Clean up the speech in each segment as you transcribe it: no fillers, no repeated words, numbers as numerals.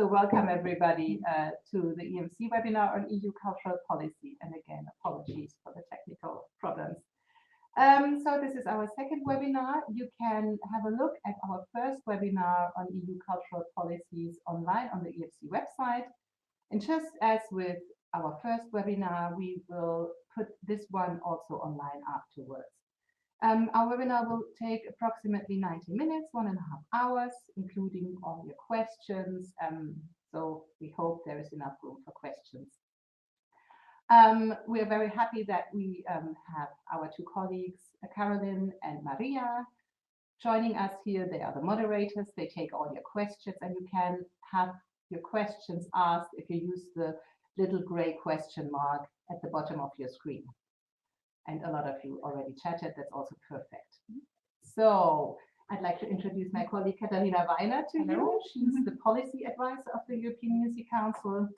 So welcome everybody to the EMC webinar on EU cultural policy. And again, apologies for the technical problems. So this is our second webinar. You can have a look at our first webinar on EU cultural policies online on the EMC website. And just as with our first webinar, we will put this one also online afterwards. Our webinar will take approximately 90 minutes, 1.5 hours, including all your questions. So we hope there is enough room for questions. We are very happy that we have our two colleagues, Caroline and Maria, joining us here. They are the moderators. They take all your questions, and you can have your questions asked if you use the little gray question mark at the bottom of your screen. And a lot of you already chatted. That's also perfect. So I'd like to introduce my colleague Katharina Weinert to you. She's the policy advisor of the European Music Council.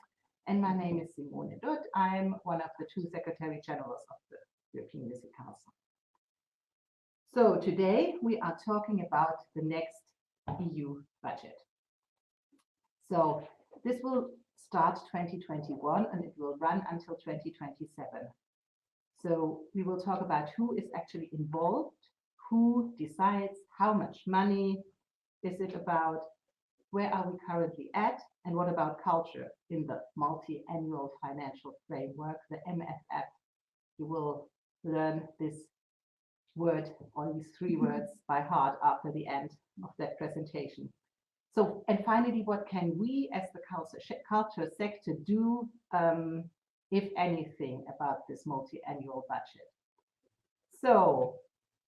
And my name is Simone Dudt. I'm one of the two Secretary Generals of the European Music Council. So today we are talking about the next EU budget. So this will start 2021 and it will run until 2027. So we will talk about who is actually involved, who decides how much money is it about, where are we currently at, and what about culture in the Multiannual Financial Framework, the MFF. You will learn this word, or these three words by heart after the end of that presentation. So, and finally, what can we as the culture sector do, if anything, about this multi-annual budget? So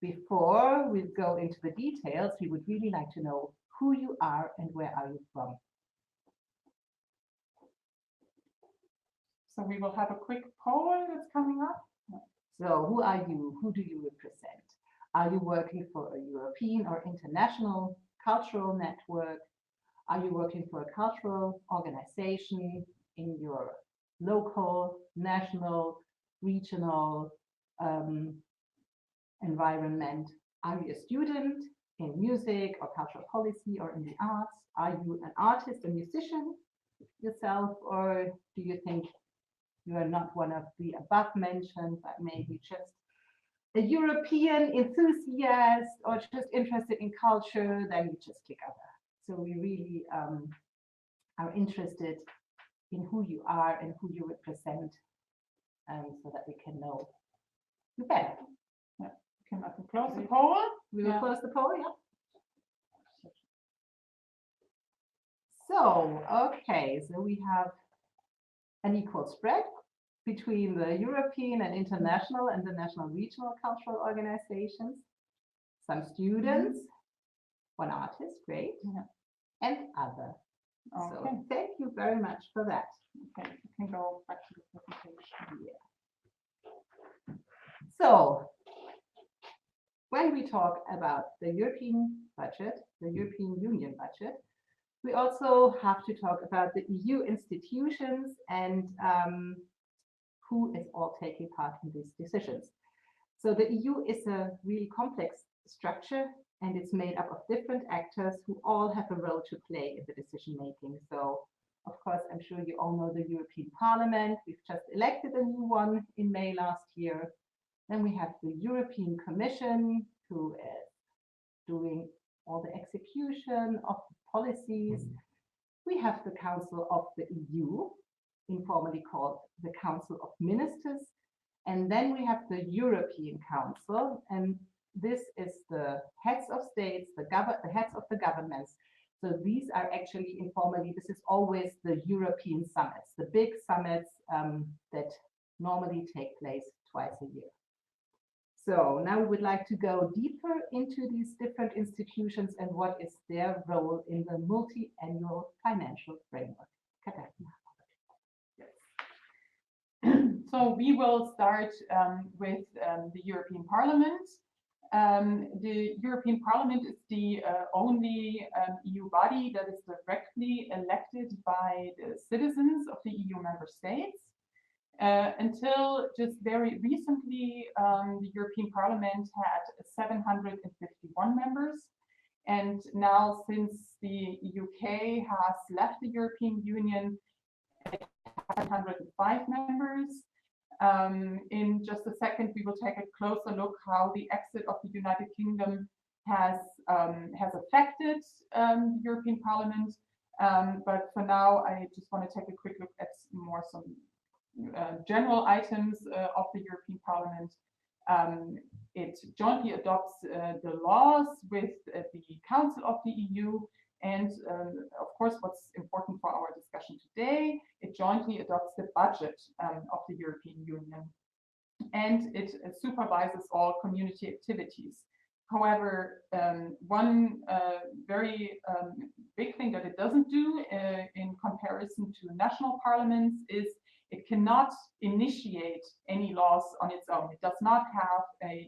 before we go into the details, we would really like to know who you are and where are you from. So we will have a quick poll that's coming up. So who are you? Who do you represent? Are you working for a European or international cultural network? Are you working for a cultural organization in your local, national, regional environment? Are you a student in music or cultural policy or in the arts? Are you an artist, a musician yourself, or do you think you are not one of the above mentioned, but maybe just a European enthusiast or just interested in culture? Then you just click other. So we really are interested in who you are and who you represent, so that we can know you better. Yeah. Can I close the poll? We will close the poll, yeah. So, okay, so we have an equal spread between the European and international and the national regional cultural organizations. Some students, one artist, great, and other. Okay. So thank you very much for that. Okay, you can go back to the presentation. Yeah. So when we talk about the European budget, the European Union budget, we also have to talk about the EU institutions and who is all taking part in these decisions. So the EU is a really complex structure, and it's made up of different actors who all have a role to play in the decision making. So, of course, I'm sure you all know the European Parliament. We've just elected a new one in May last year. Then we have the European Commission, who is doing all the execution of the policies. We have the Council of the EU, informally called the Council of Ministers. And then we have the European Council, and this is the heads of states, the heads of the governments. So these are actually informally, this is always the European summits, the big summits that normally take place twice a year. So now we would like to go deeper into these different institutions and what is their role in the multi-annual financial framework. Katharina. So we will start with the European Parliament. The European Parliament is the only EU body that is directly elected by the citizens of the EU member states. Until just very recently, the European Parliament had 751 members, And now, since the UK has left the European Union, it has 105 members. In just a second, we will take a closer look how the exit of the United Kingdom has affected the European Parliament. But for now, I just want to take a quick look at more some general items of the European Parliament. It jointly adopts the laws with the Council of the EU, and of course, what's important for our discussion today, it jointly adopts the budget of the European Union, and it supervises all community activities. However, one very big thing that it doesn't do in comparison to national parliaments is it cannot initiate any laws on its own. It does not have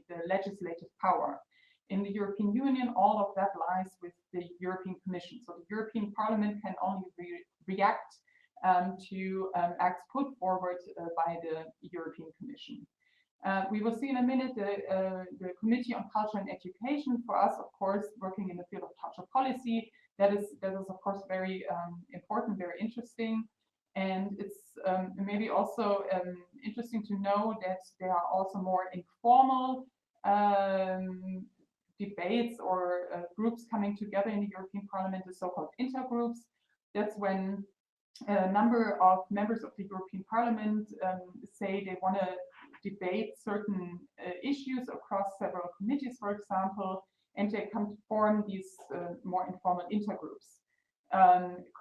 the legislative power. In the European Union, all of that lies with the European Commission. So the European Parliament can only react to acts put forward by the European Commission. We will see in a minute the Committee on Culture and Education. For us, of course, working in the field of cultural policy, that is of course very important, very interesting. And it's maybe also interesting to know that there are also more informal debates or groups coming together in the European Parliament, the so-called intergroups. That's when a number of members of the European Parliament say they want to debate certain issues across several committees, for example, and they come to form these more informal intergroups.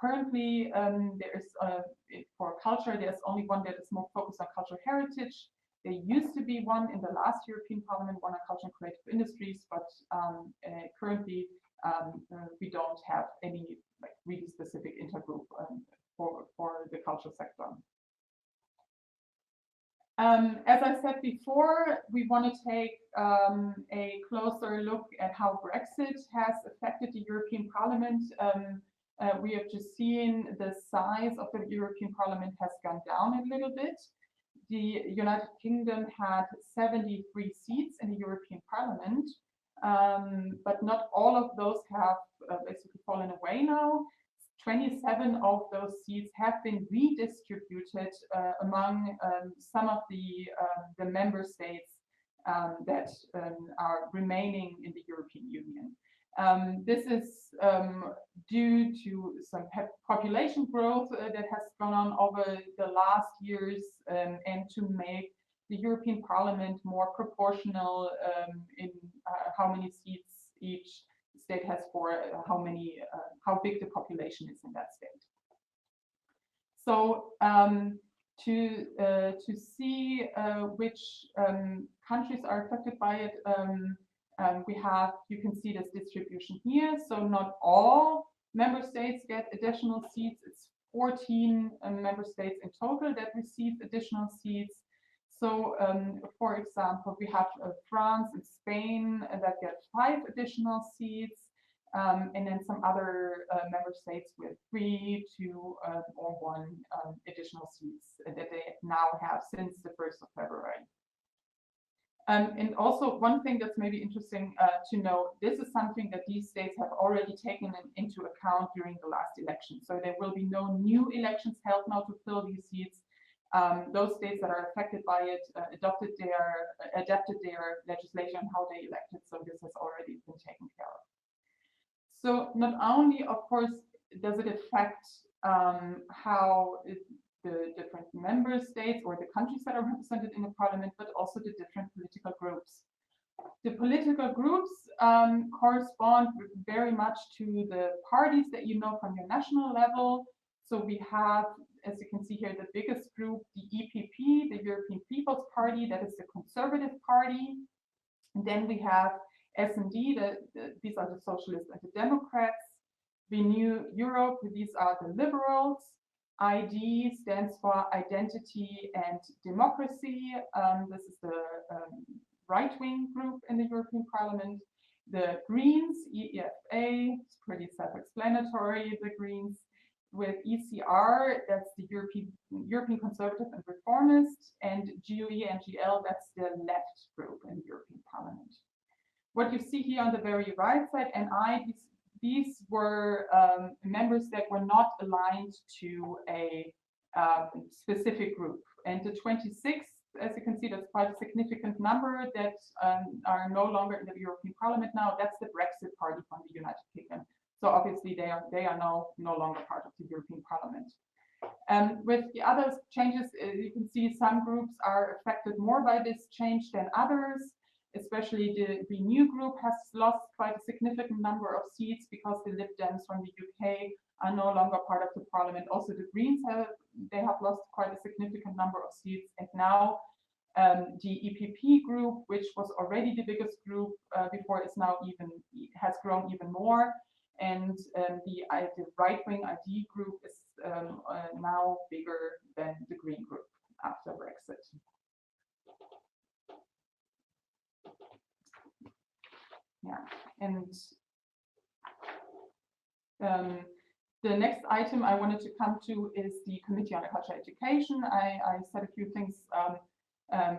Currently, there is for culture, there's only one that is more focused on cultural heritage. There used to be one in the last European Parliament, one on culture and creative industries, but currently we don't have any really specific intergroup for the culture sector. As I said before, we want to take a closer look at how Brexit has affected the European Parliament. We have just seen the size of the European Parliament has gone down a little bit. The United Kingdom had 73 seats in the European Parliament, but not all of those have basically fallen away now. 27 of those seats have been redistributed among some of the member states that are remaining in the European Union. This is due to some population growth that has gone on over the last years, and to make the European Parliament more proportional in how many seats each state has for how big the population is in that state. So to see which countries are affected by it, you can see this distribution here. So not all member states get additional seats. It's 14 member states in total that receive additional seats. So, for example, we have France and Spain that get 5 additional seats, and then some other member states with 3, 2, or 1 additional seats that they now have since the 1st of February. And also one thing that's maybe interesting to know, this is something that these states have already taken into account during the last election. So there will be no new elections held now to fill these seats. Those states that are affected by it adapted their legislation on how they elected, so this has already been taken care of. So not only, of course, does it affect how the different member states or the countries that are represented in the parliament, but also the different political groups. The political groups correspond very much to the parties that you know from your national level. So we have, as you can see here, the biggest group, the EPP, the European People's Party, that is the Conservative Party. And then we have S&D, these are the Socialists and the Democrats. Renew Europe, these are the Liberals. ID stands for Identity and Democracy. This is the right-wing group in the European Parliament. The Greens, EFA, it's pretty self-explanatory, the Greens. With ECR, that's the European Conservative and Reformist, and GUE and GL, that's the left group in the European Parliament. What you see here on the very right side, NI, these were members that were not aligned to a specific group. And the 26, as you can see, that's quite a significant number that are no longer in the European Parliament now. That's the Brexit party from the United Kingdom. So obviously they are now no longer part of the European Parliament. With the other changes, you can see some groups are affected more by this change than others. Especially the Renew group has lost quite a significant number of seats because the Lib Dems from the UK are no longer part of the parliament. Also, the Greens have lost quite a significant number of seats, and now the EPP group, which was already the biggest group before, has grown even more, and the right-wing ID group is now bigger than the Green group after Brexit. Yeah, and the next item I wanted to come to is the Committee on Culture Education. I said a few things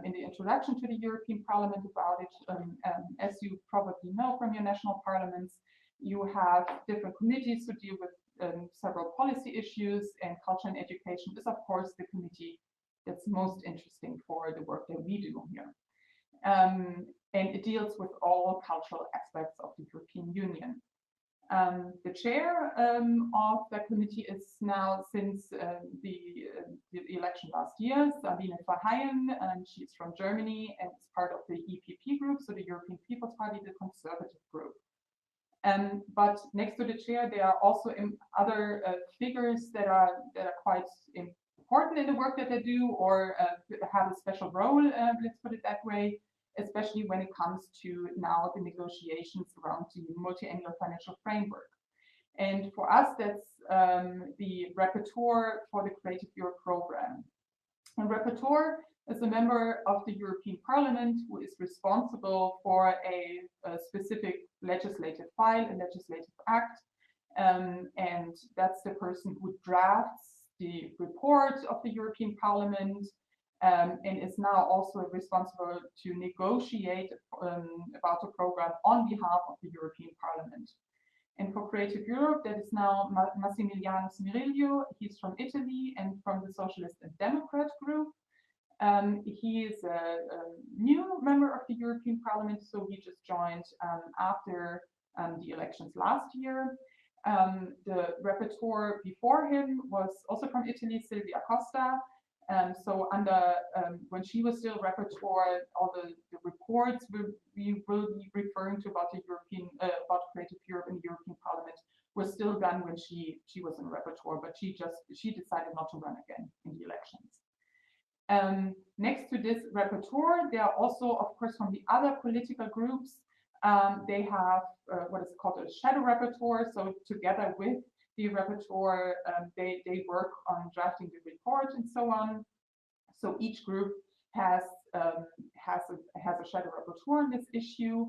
in the introduction to the European Parliament about it. As you probably know from your national parliaments, you have different committees to deal with several policy issues, and culture and education is, of course, the committee that's most interesting for the work that we do here. And it deals with all cultural aspects of the European Union. The chair of that committee is now, since the election last year, Sabine Verheyen, and she's from Germany and is part of the EPP group, so the European People's Party, the Conservative group. But next to the chair, there are also other figures that are quite important in the work that they do, or have a special role, let's put it that way, especially when it comes to now the negotiations around the Multiannual Financial Framework. And for us, that's the rapporteur for the Creative Europe program. And rapporteur is a member of the European Parliament who is responsible for a specific legislative file, a legislative act, and that's the person who drafts the report of the European Parliament, and is now also responsible to negotiate about the program on behalf of the European Parliament. And for Creative Europe, that is now Massimiliano Smiriglio. He's from Italy and from the Socialist and Democrat group. He is a new member of the European Parliament, so he just joined after the elections last year. The rapporteur before him was also from Italy, Silvia Costa. So under when she was still rapporteur, all the reports we will be referring to about the European about Creative Europe in the European Parliament were still done when she was in rapporteur, but she decided not to run again in the elections. Next to this rapporteur, there are also, of course, from the other political groups, they have what is called a shadow rapporteur. So together with the rapporteur, they work on drafting the report and so on. So each group has a shadow rapporteur on this issue,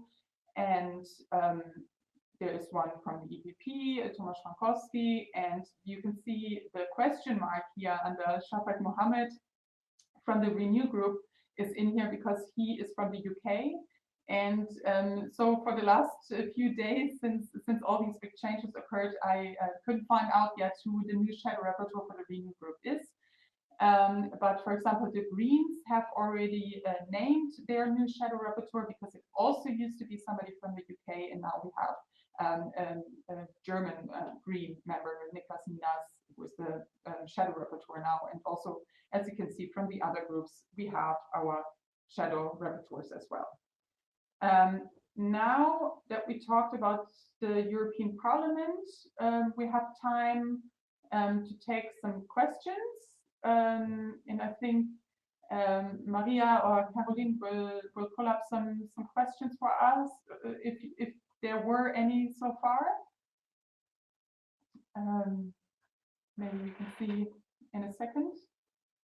and there is one from the EPP, Tomasz Frankowski, and you can see the question mark here under Shafak Mohammed from the Renew group is in here because he is from the UK. And so for the last few days, since all these big changes occurred, I couldn't find out yet who the new shadow rapporteur for the Renew group is. But for example, the Greens have already named their new shadow rapporteur, because it also used to be somebody from the UK, and now we have a German Green member, Niklas Minas, who is the shadow rapporteur now. And also, as you can see from the other groups, we have our shadow rapporteurs as well. Now that we talked about the European Parliament, we have time to take some questions, and I think Maria or Caroline will pull up some questions for us, if there were any so far. Maybe we can see in a second.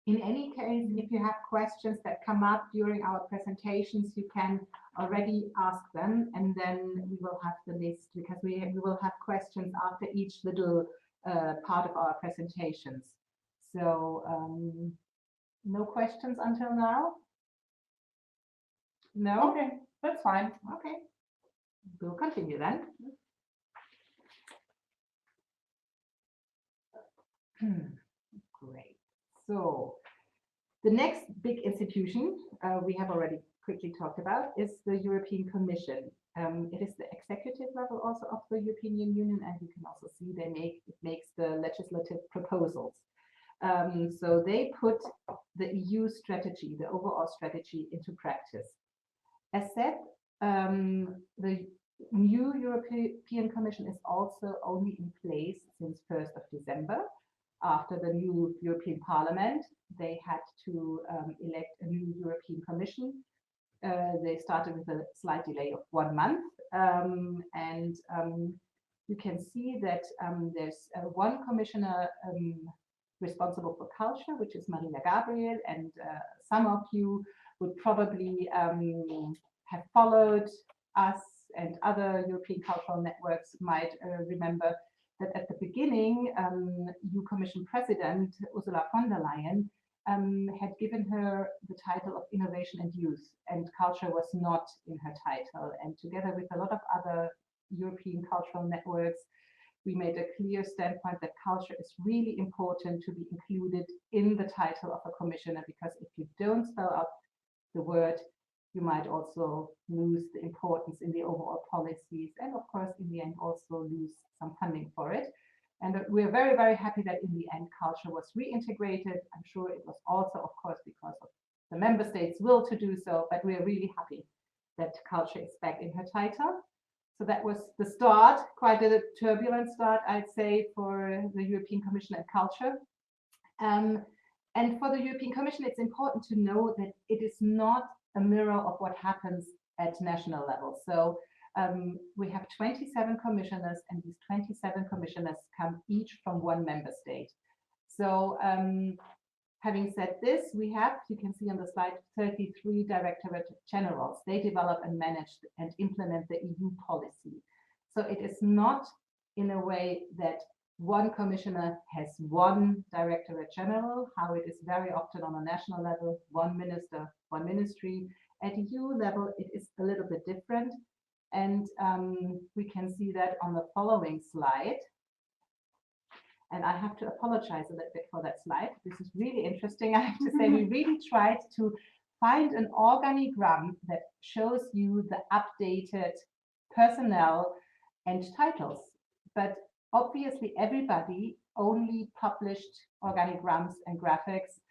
In any case, if you have questions that come up during our presentations, you can already ask them, and then we will have the list, because we will have questions after each little part of our presentations. So no questions until now? No? Okay, that's fine. Okay. We'll continue then. Great. So the next big institution we have already quickly talked about is the European Commission. It is the executive level also of the European Union, and you can also see it makes the legislative proposals. So they put the EU strategy, the overall strategy, into practice. As said, the new European Commission is also only in place since 1st of December. After the new European Parliament, they had to elect a new European Commission. They started with a slight delay of 1 month. You can see that there's one commissioner responsible for culture, which is Maria Gabriel, and some of you would probably have followed us and other European cultural networks might remember that at the beginning, EU Commission President Ursula von der Leyen had given her the title of Innovation and Youth, and culture was not in her title. And together with a lot of other European cultural networks, we made a clear standpoint that culture is really important to be included in the title of a commissioner, because if you don't spell out the word, you might also lose the importance in the overall policies, and of course, in the end, also lose some funding for it. And we're very, very happy that in the end, culture was reintegrated. I'm sure it was also, of course, because of the member states' will to do so, but we're really happy that culture is back in her title. So that was the start, quite a turbulent start, I'd say, for the European Commission and culture. And for the European Commission, it's important to know that it is not a mirror of what happens at national level. So we have 27 commissioners, and these 27 commissioners come each from one member state. So having said this, we have, you can see on the slide, 33 directorate generals. They develop and manage and implement the EU policy. So it is not in a way that one commissioner has one directorate general, how it is very often on a national level, one minister, one ministry. At EU level, it is a little bit different. And we can see that on the following slide. And I have to apologize a little bit for that slide. This is really interesting. I have to say, we really tried to find an organigram that shows you the updated personnel and titles. But obviously, everybody only published organigrams and graphics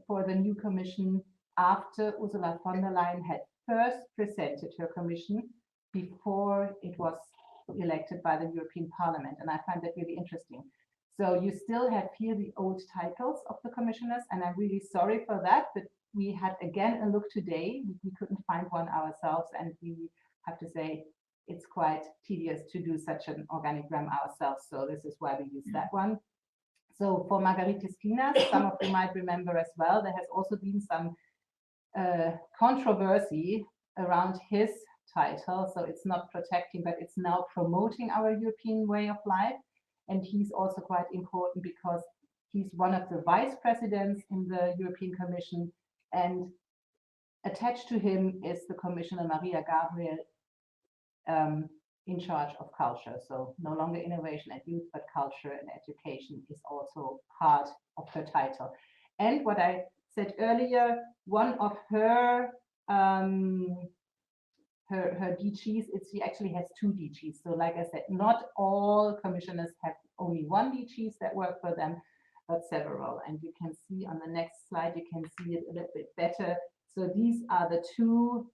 for the new commission after Ursula von der Leyen had first presented her commission before it was elected by the European Parliament. And I find that really interesting. So you still have here the old titles of the commissioners, and I'm really sorry for that, but we had again a look today. We couldn't find one ourselves, and we have to say it's quite tedious to do such an organigram ourselves. So this is why we use that one. So for Margaritis Klinas, some of you might remember as well, there has also been some controversy around his title. So it's not protecting, but it's now promoting our European way of life. And he's also quite important because he's one of the vice presidents in the European Commission, and attached to him is the Commissioner Maria Gabriel in charge of culture. So no longer innovation and youth, but culture and education is also part of her title. And what I said earlier, one of her her DGs, she actually has 2 DGs. So like I said, not all commissioners have only one DGs that work for them, but several. And you can see on the next slide, you can see it a little bit better. So these are the 2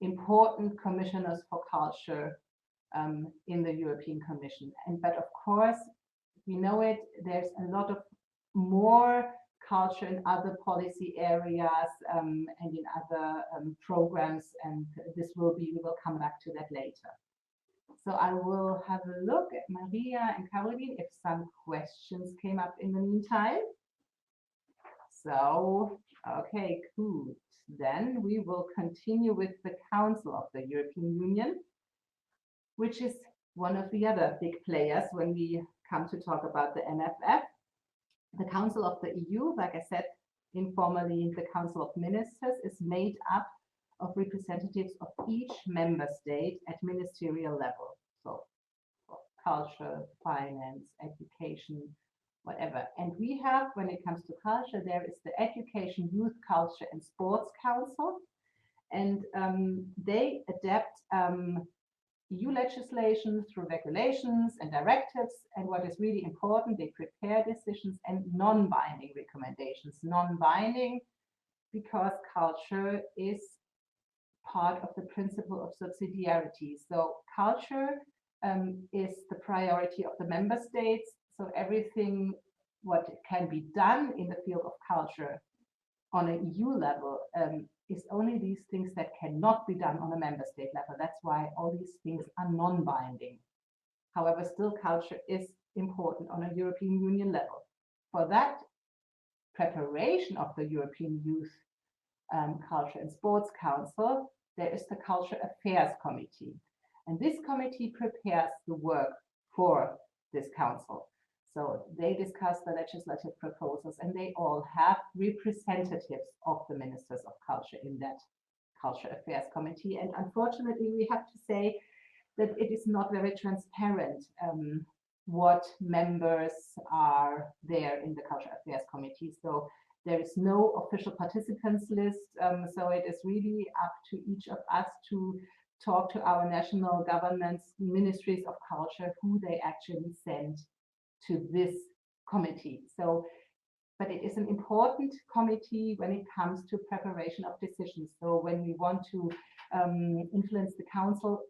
important commissioners for culture in the European Commission. But of course, we know it, there's a lot of more culture in other policy areas and in other programs, and we will come back to that later. So I will have a look at Maria and Caroline if some questions came up in the meantime. So, okay, good. Then we will continue with the Council of the European Union, which is one of the other big players when we come to talk about the MFF. The Council of the EU, like I said, informally, the Council of Ministers is made up of representatives of each member state at ministerial level. So for culture, finance, education, whatever. And we have, when it comes to culture, there is the Education, Youth, Culture and Sports Council. And they adapt EU legislation through regulations and directives. And what is really important, they prepare decisions and non-binding recommendations. Non-binding because culture is part of the principle of subsidiarity. So culture is the priority of the member states. So everything what can be done in the field of culture on an EU level is only these things that cannot be done on a member state level. That's why all these things are non-binding. However, still culture is important on a European Union level. For that preparation of the European Youth Culture and Sports Council, there is the Culture Affairs Committee. And this committee prepares the work for this council. So they discuss the legislative proposals and they all have representatives of the ministers of culture in that Culture Affairs Committee. And unfortunately, we have to say that it is not very transparent what members are there in the Culture Affairs Committee. So there is no official participants list. So it is really up to each of us to talk to our national governments, ministries of culture, who they actually send to this committee. So, but it is an important committee when it comes to preparation of decisions. So when we want to influence the council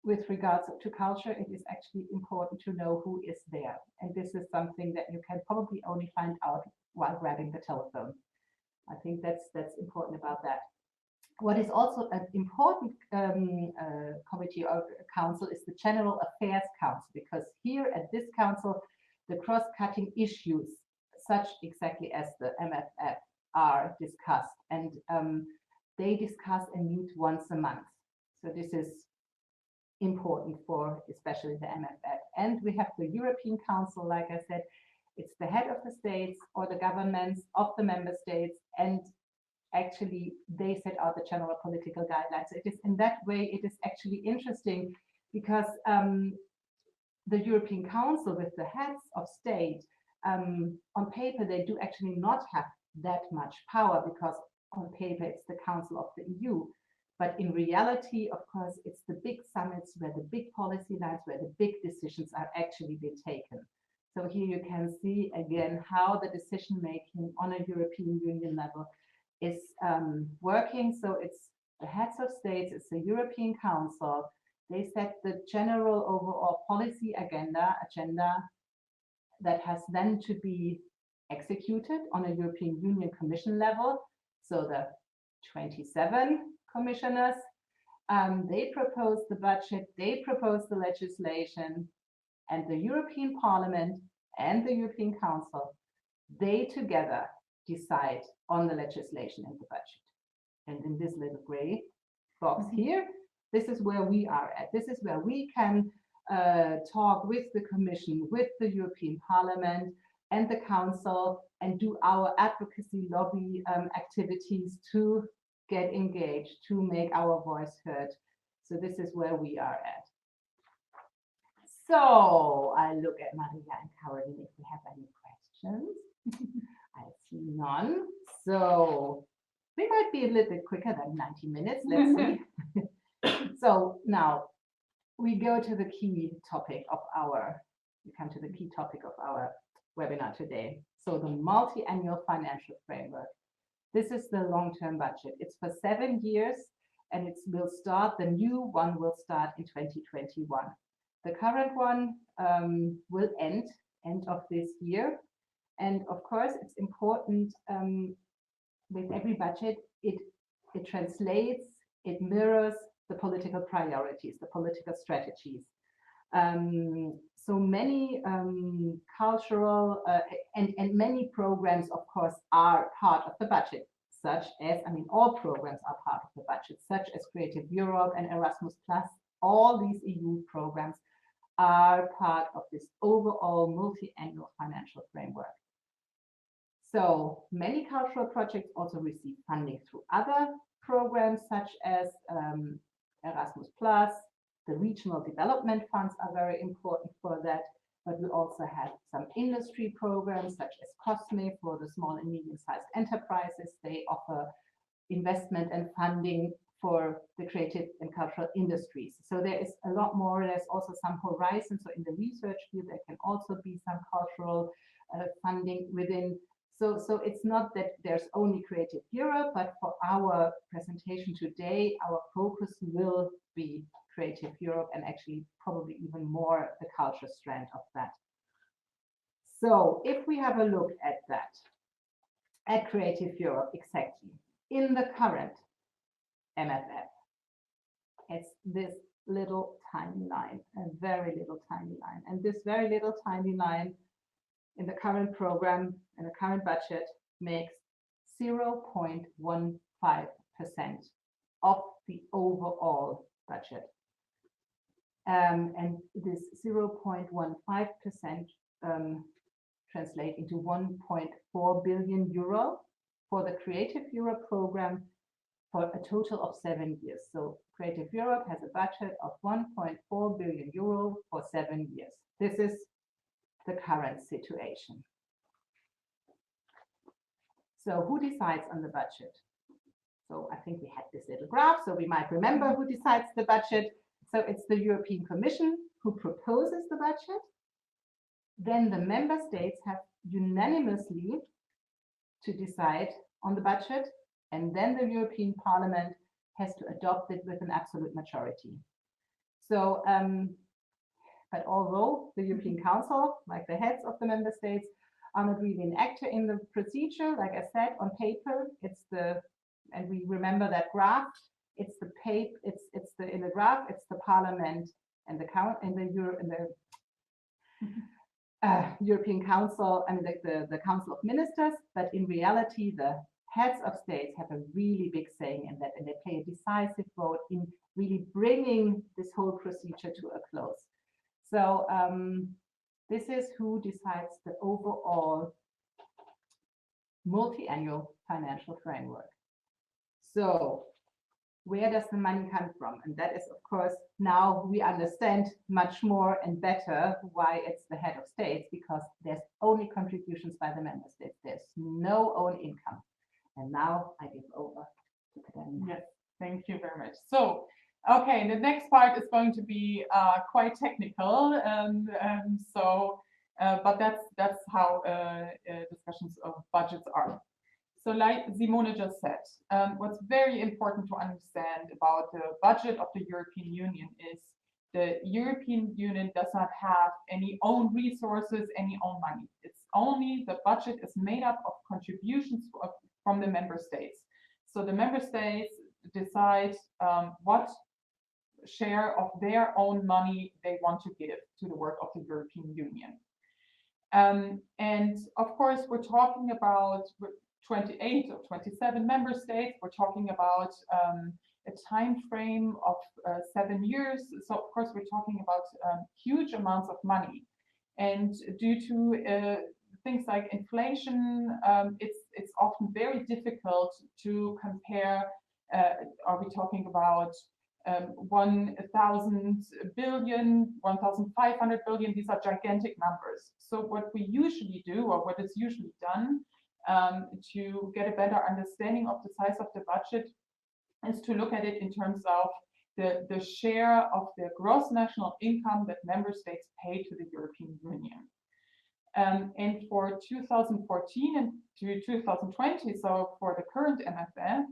with regards to culture, it is actually important to know who is there. And this is something that you can probably only find out while grabbing the telephone. I think that's important about that. What is also an important committee or council is the General Affairs Council, because here at this council, the cross-cutting issues, such exactly as the MFF, are discussed, and they discuss and meet once a month. So this is important for especially the MFF. And we have the European Council, like I said, it's the head of the states or the governments of the member states, and actually they set out the general political guidelines. It is in that way, it is actually interesting because the European Council with the heads of state, on paper, they do actually not have that much power because on paper, it's the Council of the EU. But in reality, of course, it's the big summits where the big policy lines, where the big decisions are actually being taken. So here you can see again how the decision making on a European Union level is working. So it's the heads of states, it's the European Council. They set the general overall policy agenda that has then to be executed on a European Union Commission level. So the 27 commissioners, they propose the budget, they propose the legislation, and the European Parliament and the European Council, they together decide on the legislation and the budget. And in this little gray box here, this is where we are at. This is where we can talk with the Commission, with the European Parliament and the Council, and do our advocacy lobby activities to get engaged, to make our voice heard. So this is where we are at. So I look at Maria and Caroline if we have any questions. I see none. So we might be a little bit quicker than 90 minutes. Let's see. So now we go to the key topic of our, we come to the key topic of our webinar today. So the Multi-Annual Financial Framework. This is the long-term budget. It's for 7 years and it will start, the new one will start in 2021. The current one will end of this year. And of course, it's important with every budget, it translates, it mirrors the political priorities, the political strategies. So many cultural and many programs, of course, are part of the budget, such as, I mean, all programs are part of the budget, such as Creative Europe and Erasmus+. All these EU programs are part of this overall multi-annual financial framework. So many cultural projects also receive funding through other programs, such as Erasmus+, The regional development funds are very important for that, but we also have some industry programs such as COSME for the small and medium-sized enterprises. They offer investment and funding for the creative and cultural industries. So there is a lot more. There's also some horizon. So in the research field, there can also be some cultural funding within. So it's not that there's only Creative Europe, but for our presentation today, our focus will be Creative Europe and actually probably even more the culture strand of that. So if we have a look at that, at Creative Europe exactly, in the current MFF, it's this little tiny line, a very little tiny line. And this very little tiny line in the current program and the current budget makes 0.15% of the overall budget. And this 0.15% translate into 1.4 billion euro for the Creative Europe program for a total of 7 years. So Creative Europe has a budget of 1.4 billion euro for 7 years. This is the current situation. So who decides on the budget? So I think we had this little graph, so we might remember who decides the budget. So it's the European Commission who proposes the budget. Then the member states have unanimously to decide on the budget, and then the European Parliament has to adopt it with an absolute majority. So but although the European Council, like the heads of the member states, are not really an actor in the procedure, like I said, on paper, it's the, and we remember that graph, it's the paper, it's the, in the graph, it's the Parliament and the European Council, I mean the Council of Ministers, but in reality, the heads of states have a really big saying in that, and they play a decisive role in really bringing this whole procedure to a close. So this is who decides the overall multi-annual financial framework. So where does the money come from? And that is, of course, now we understand much more and better why it's the head of states, because there's only contributions by the member states. There's no own income. And now I give over to Katharina. Yes, thank you very much. So, okay, the next part is going to be quite technical, but that's how discussions of budgets are. So like Simone just said, what's very important to understand about the budget of the European Union is the European Union does not have any own resources, any own money. It's only the budget is made up of contributions from the member states. So the member states decide what share of their own money they want to give to the work of the European Union. And of course, we're talking about 28 or 27 member states. We're talking about a time frame of 7 years. So of course, we're talking about huge amounts of money. And due to things like inflation, it's often very difficult to compare. Are we talking about 1,000 billion, 1,500 billion? These are gigantic numbers. So what we usually do, or what is usually done to get a better understanding of the size of the budget, is to look at it in terms of the share of the gross national income that member states pay to the European Union. And for 2014 and to 2020, so for the current MFF,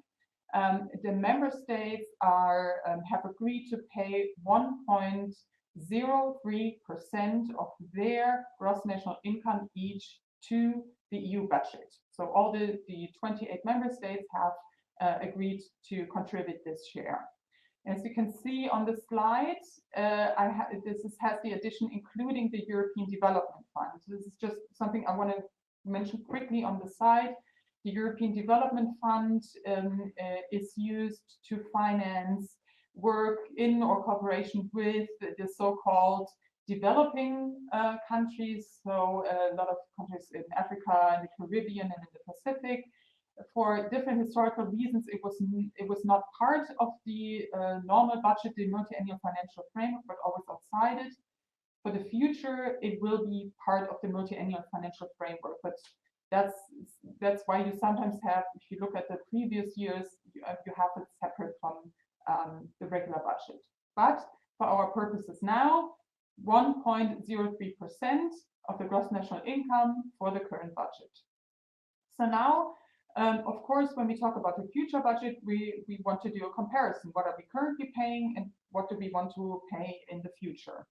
the member states have agreed to pay 1.03% of their gross national income each to the EU budget. So all the 28 member states have agreed to contribute this share. As you can see on the slide, this has the addition including the European Development Fund. So this is just something I want to mention quickly on the side. The European Development Fund is used to finance work in or cooperation with the so-called developing countries. So a lot of countries in Africa, in the Caribbean, and in the Pacific, for different historical reasons, it was not part of the normal budget, the multi-annual financial framework, but always outside it. For the future, it will be part of the multi-annual financial framework, but that's why you sometimes have, if you look at the previous years, you have it separate from the regular budget. But for our purposes now, 1.03% of the gross national income for the current budget. So now, of course, when we talk about the future budget, we want to do a comparison. What are we currently paying and what do we want to pay in the future?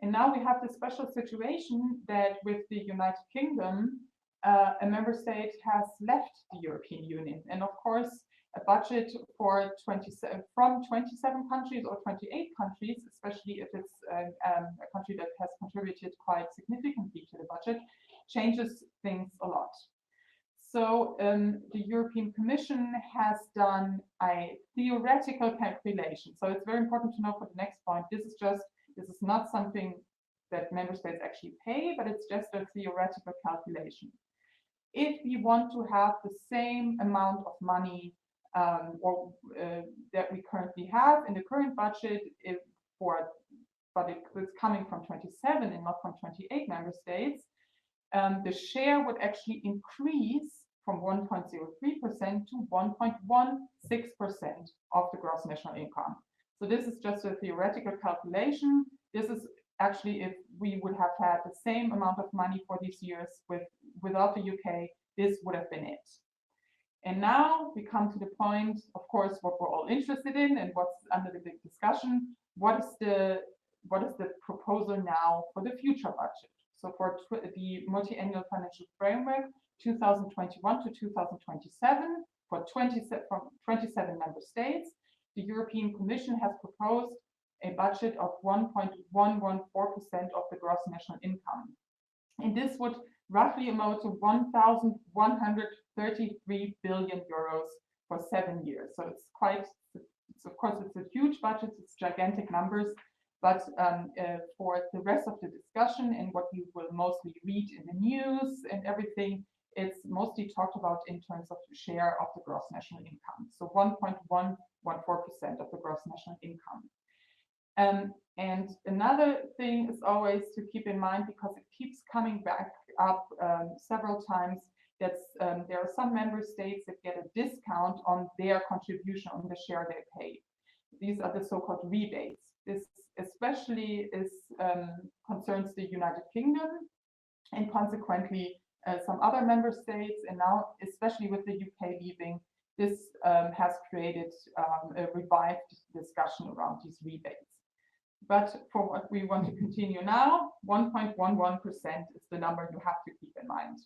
And now we have this special situation that with the United Kingdom, a member state has left the European Union. And of course, a budget for from 27 countries or 28 countries, especially if it's a country that has contributed quite significantly to the budget, changes things a lot. So the European Commission has done a theoretical calculation. So it's very important to know for the next point, this is not something that member states actually pay, but it's just a theoretical calculation. If we want to have the same amount of money that we currently have in the current budget, but it's coming from 27 and not from 28 member states, the share would actually increase from 1.03% to 1.16% of the gross national income. So this is just a theoretical calculation. This is actually if we would have had the same amount of money for these years without the UK, this would have been it. And now we come to the point, of course, what we're all interested in and what's under the big discussion. What is the proposal now for the future budget? So for the Multi-Annual Financial Framework 2021 to 2027, from 27 member states, the European Commission has proposed a budget of 1.114% of the gross national income. And this would roughly amount to 1,133 billion euros for 7 years. So it's of course, it's a huge budget, it's gigantic numbers, but for the rest of the discussion and what you will mostly read in the news and everything, it's mostly talked about in terms of the share of the gross national income. So 1.114% of the gross national income. And another thing is always to keep in mind, because it keeps coming back up several times, that there are some member states that get a discount on their contribution on the share they pay. These are the so-called rebates. This especially concerns the United Kingdom and consequently some other member states, and now especially with the UK leaving, this has created a revived discussion around these rebates. But for what we want to continue now, 1.11% is the number you have to keep in mind.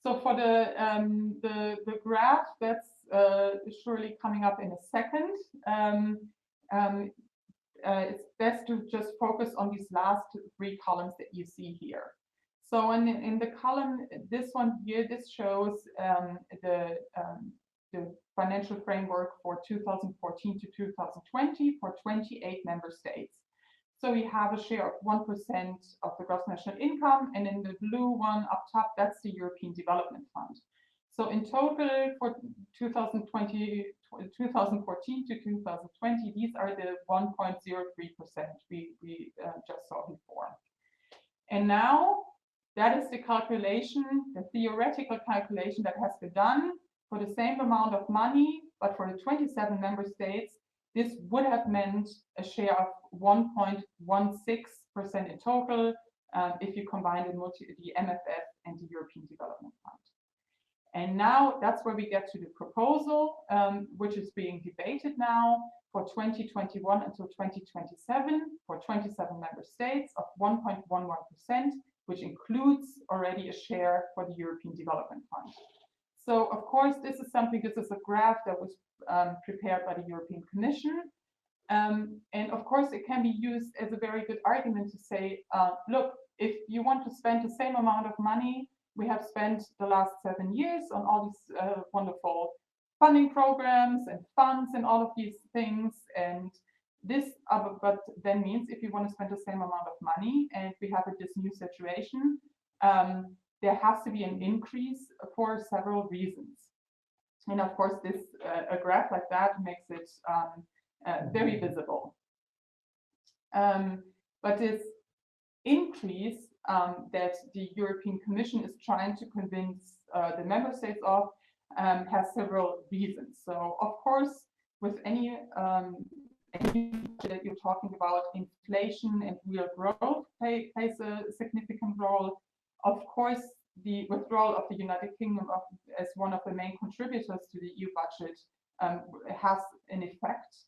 So for the graph, that's surely coming up in a second. It's best to just focus on these last 3 columns that you see here. So in the column, this one here, this shows the financial framework for 2014 to 2020 for 28 member states. So we have a share of 1% of the gross national income, and in the blue one up top, that's the European Development Fund. So in total for 2014 to 2020, these are the 1.03% we just saw before. And now that is the calculation, the theoretical calculation that has been done for the same amount of money, but for the 27 member states, this would have meant a share of 1.16% in total if you combine the MFF and the European Development Fund. And now that's where we get to the proposal, which is being debated now for 2021 until 2027 for 27 member states of 1.11%, which includes already a share for the European Development Fund. So of course, this is a graph that was prepared by the European Commission. And of course, it can be used as a very good argument to say, look, if you want to spend the same amount of money we have spent the last 7 years on all these wonderful funding programs and funds and all of these things, and this but then means if you want to spend the same amount of money and we have this new situation, there has to be an increase for several reasons. And of course, this a graph like that makes it very visible. But this increase that the European Commission is trying to convince the member states of has several reasons. So, of course, with any that you're talking about, inflation and real growth plays a significant role. Of course, the withdrawal of the United Kingdom as one of the main contributors to the EU budget has an effect.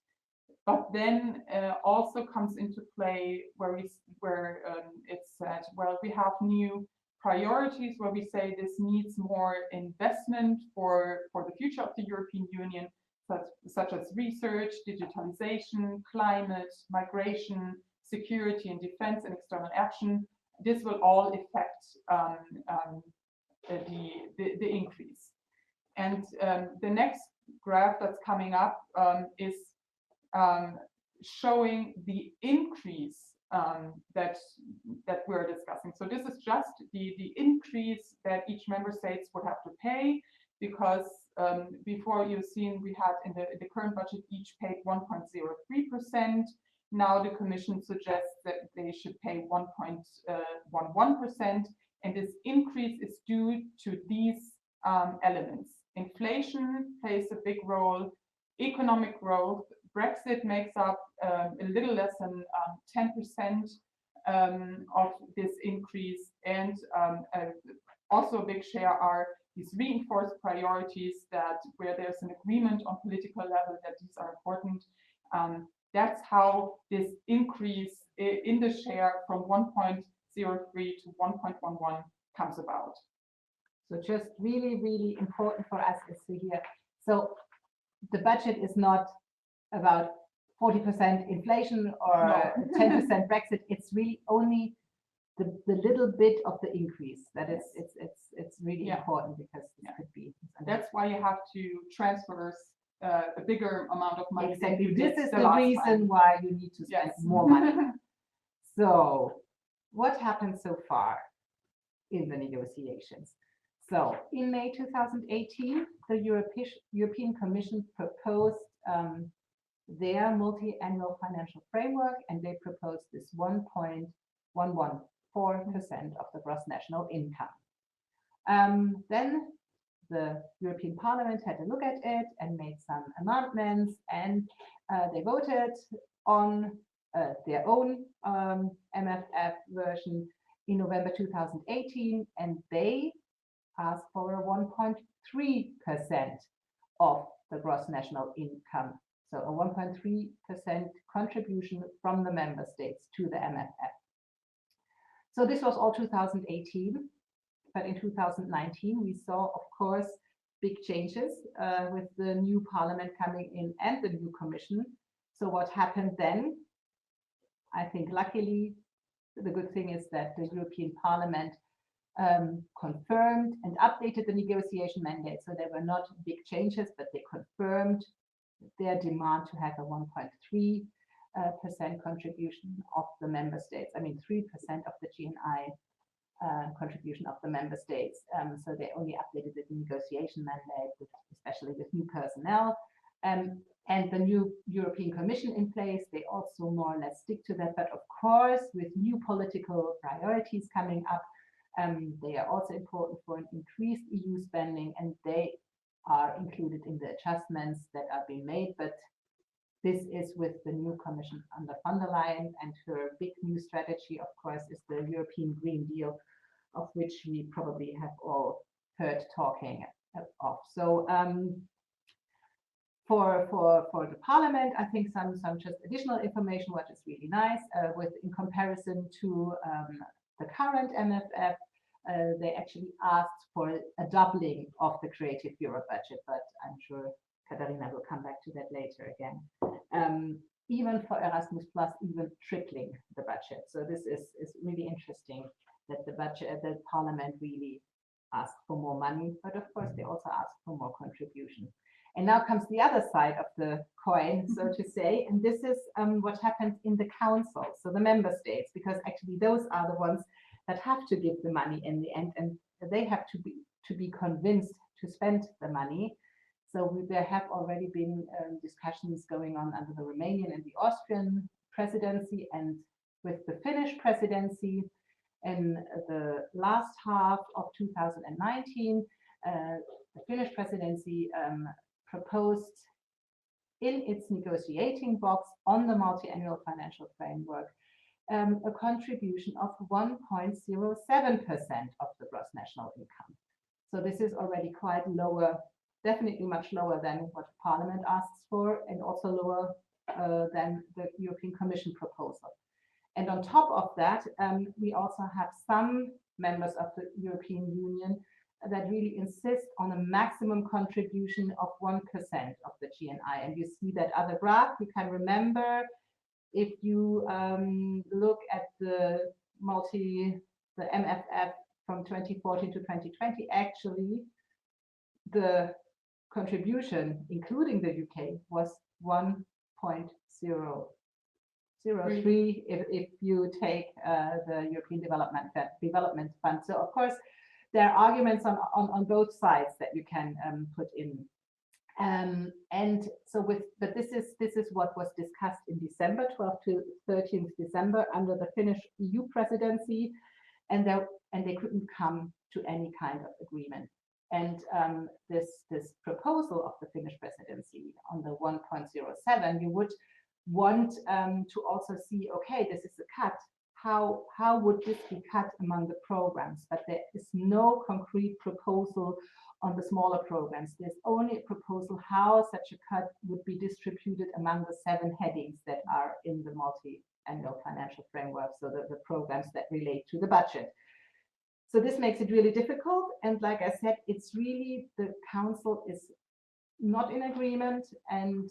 But then also comes into play where it's said, well, we have new priorities where we say this needs more investment for the future of the European Union, such as research, digitalization, climate, migration, security and defense, and external action. This will all affect the increase. And the next graph that's coming up is showing the increase that we're discussing. So this is just the increase that each member states would have to pay, because before you've seen we had in the current budget each paid 1.03%. Now the Commission suggests that they should pay 1.11%, and this increase is due to these elements. Inflation plays a big role, economic growth. Brexit makes up a little less than 10% of this increase, and also a big share are these reinforced priorities that where there's an agreement on political level that these are important. That's how this increase in the share from 1.03 to 1.11 comes about. So just really, really important for us is to hear. So the budget is not about 40% inflation or 10% Brexit. It's really only the little bit of the increase that is it's really important, because it could be. That's why you have to transfer a bigger amount of money. Exactly. This is the reason why you need to spend more money. So what happened so far in the negotiations? So in May 2018, the European Commission proposed their multi-annual financial framework, and they proposed this 1.114% of the gross national income. Then the European Parliament had a look at it and made some amendments, and they voted on their own MFF version in November 2018, and they asked for a 1.3% of the gross national income. So a 1.3% contribution from the member states to the MFF. So this was all 2018, but in 2019 we saw, of course, big changes with the new parliament coming in and the new commission. So what happened then? I think luckily the good thing is that the European Parliament confirmed and updated the negotiation mandate. So there were not big changes, but they confirmed their demand to have a 1.3% contribution of the member states. I mean, 3% of the GNI contribution of the member states. So they only updated the negotiation mandate, especially with new personnel. And the new European Commission in place, they also more or less stick to that. But of course, with new political priorities coming up, they are also important for an increased EU spending, and they are included in the adjustments that are being made. But this is with the new Commission under von der Leyen, and her big new strategy, of course, is the European Green Deal, of which we probably have all heard talking of. So for the Parliament, I think some just additional information, what is really nice, in comparison to the current MFF, they actually asked for a doubling of the Creative Europe budget, but I'm sure Katharina will come back to that later again. Even for Erasmus Plus, even tripling the budget. So this is really interesting that the Parliament really asked for more money, but of course they also asked for more contribution. And now comes the other side of the coin, so to say, and this is what happens in the Council, so the member states, because actually those are the ones that have to give the money in the end, and they have to be convinced to spend the money. So there have already been discussions going on under the Romanian and the Austrian presidency, and with the Finnish presidency in the last half of 2019, the Finnish presidency proposed in its negotiating box on the Multiannual Financial Framework a contribution of 1.07% of the gross national income. So this is already quite lower, definitely much lower than what Parliament asks for, and also lower than the European Commission proposal. And on top of that, we also have some members of the European Union that really insist on a maximum contribution of 1% of the GNI. And you see that other graph. You can remember, if you look at the MFF from 2014 to 2020, actually the contribution, including the UK, was 1.003 if you take the European Development Fund. So of course, there are arguments on both sides that you can put in. And so but this is what was discussed in December, 12th to 13th December, under the Finnish EU presidency, and they couldn't come to any kind of agreement. And this proposal of the Finnish presidency on the 1.07, you would want to also see, okay, this is a cut. How would this be cut among the programs? But there is no concrete proposal on the smaller programs. There's only a proposal how such a cut would be distributed among the 7 headings that are in the Multi-Annual Financial Framework, so the programs that relate to the budget. So this makes it really difficult. And like I said, it's really the Council is not in agreement. And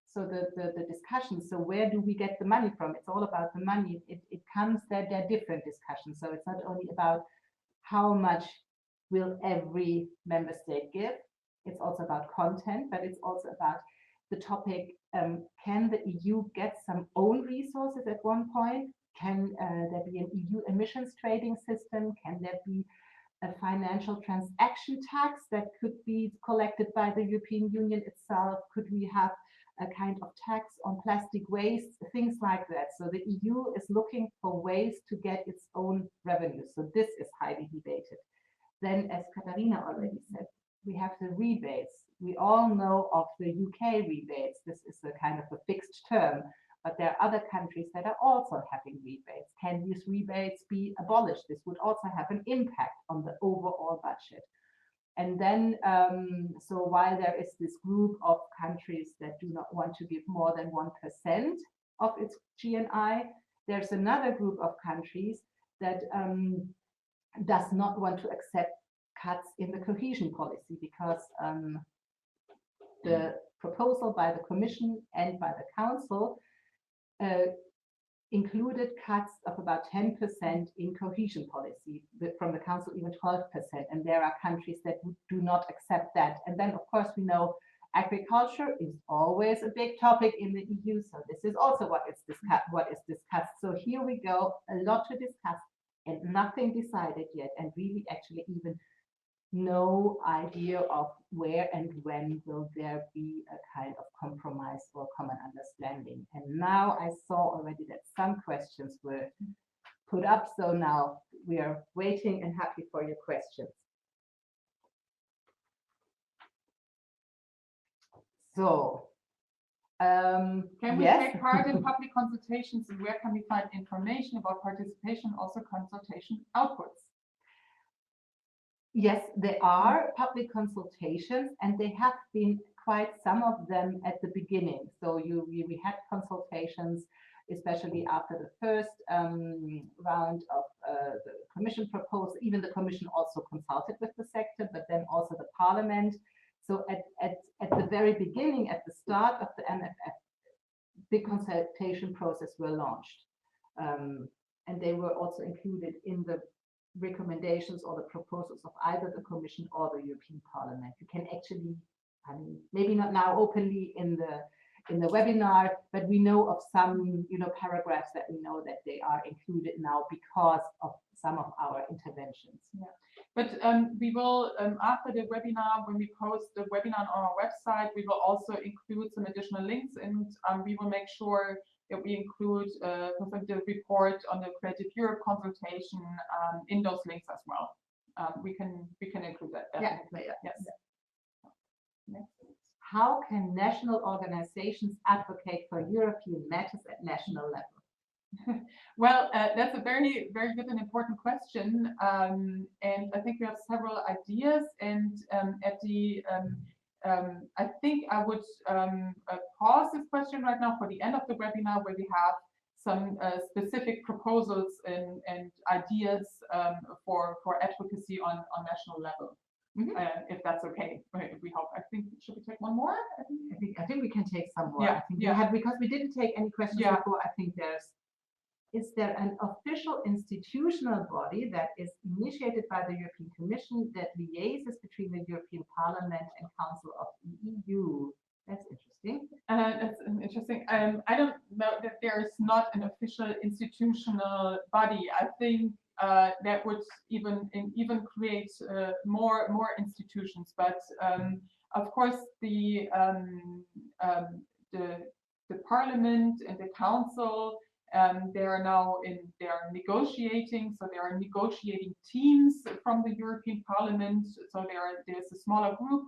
so the discussions, so where do we get the money from? It's all about the money. It comes that there are different discussions. So it's not only about how much will every member state give, it's also about content, but it's also about the topic, can the EU get some own resources at one point? Can there be an EU emissions trading system? Can there be a financial transaction tax that could be collected by the European Union itself? Could we have a kind of tax on plastic waste, things like that? So the EU is looking for ways to get its own revenue. So this is highly debated. Then, as Katharina already said, we have the rebates. We all know of the UK rebates. This is a kind of a fixed term, but there are other countries that are also having rebates. Can these rebates be abolished? This would also have an impact on the overall budget. And then, so while there is this group of countries that do not want to give more than 1% of its GNI, there's another group of countries that does not want to accept cuts in the cohesion policy, because the proposal by the Commission and by the Council included cuts of about 10% in cohesion policy, from the Council even 12%, and there are countries that do not accept that. And then, of course, we know agriculture is always a big topic in the EU, so this is also what is discussed. So here we go, a lot to discuss and nothing decided yet, and really actually even no idea of where and when will there be a kind of compromise or common understanding. And now I saw already that some questions were put up, so now we are waiting and happy for your questions. So, can we take part in public consultations, and where can we find information about participation, also consultation outputs? Yes, there are public consultations, and they have been quite some of them at the beginning. So we had consultations, especially after the first round of the Commission proposal. Even the Commission also consulted with the sector, but then also the Parliament. So at the very beginning, at the start of the MFF, the consultation process were launched. And they were also included in the recommendations or the proposals of either the Commission or the European Parliament. You can actually, I mean, maybe not now openly in in the webinar, but we know of some, paragraphs that we know that they are included now because of some of our interventions. Yeah. But we will, after the webinar, when we post the webinar on our website, we will also include some additional links, and we will make sure that we include the report on the Creative Europe consultation in those links as well. We can include that. Definitely. Yeah. Yes. Next. How can national organizations advocate for European matters at national level? Well, that's a very, very good and important question, and I think we have several ideas. And I think I would pause this question right now for the end of the webinar, where we have some specific proposals and ideas for advocacy on national level. If that's okay, we hope. I think, should we take one more? I think we can take some more. Yeah, I think we have, because we didn't take any questions Yeah. before. I think is there an official institutional body that is initiated by the European Commission that liaises between the European Parliament and Council of the EU? That's interesting. That's interesting. I don't know that there is not an official institutional body. I think that would even create more institutions. But of course, the Parliament and the Council, they are negotiating. So there are negotiating teams from the European Parliament. So there's a smaller group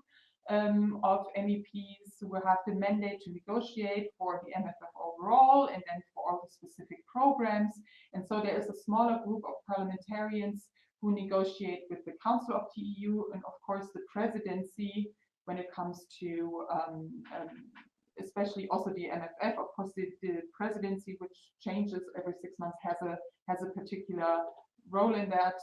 of MEPs who will have the mandate to negotiate for the MFF overall, and then for all the specific programs. And so there is a smaller group of parliamentarians who negotiate with the Council of the EU, and of course the presidency when it comes to especially also the MFF. Of course, the presidency, which changes every 6 months, has a particular role in that.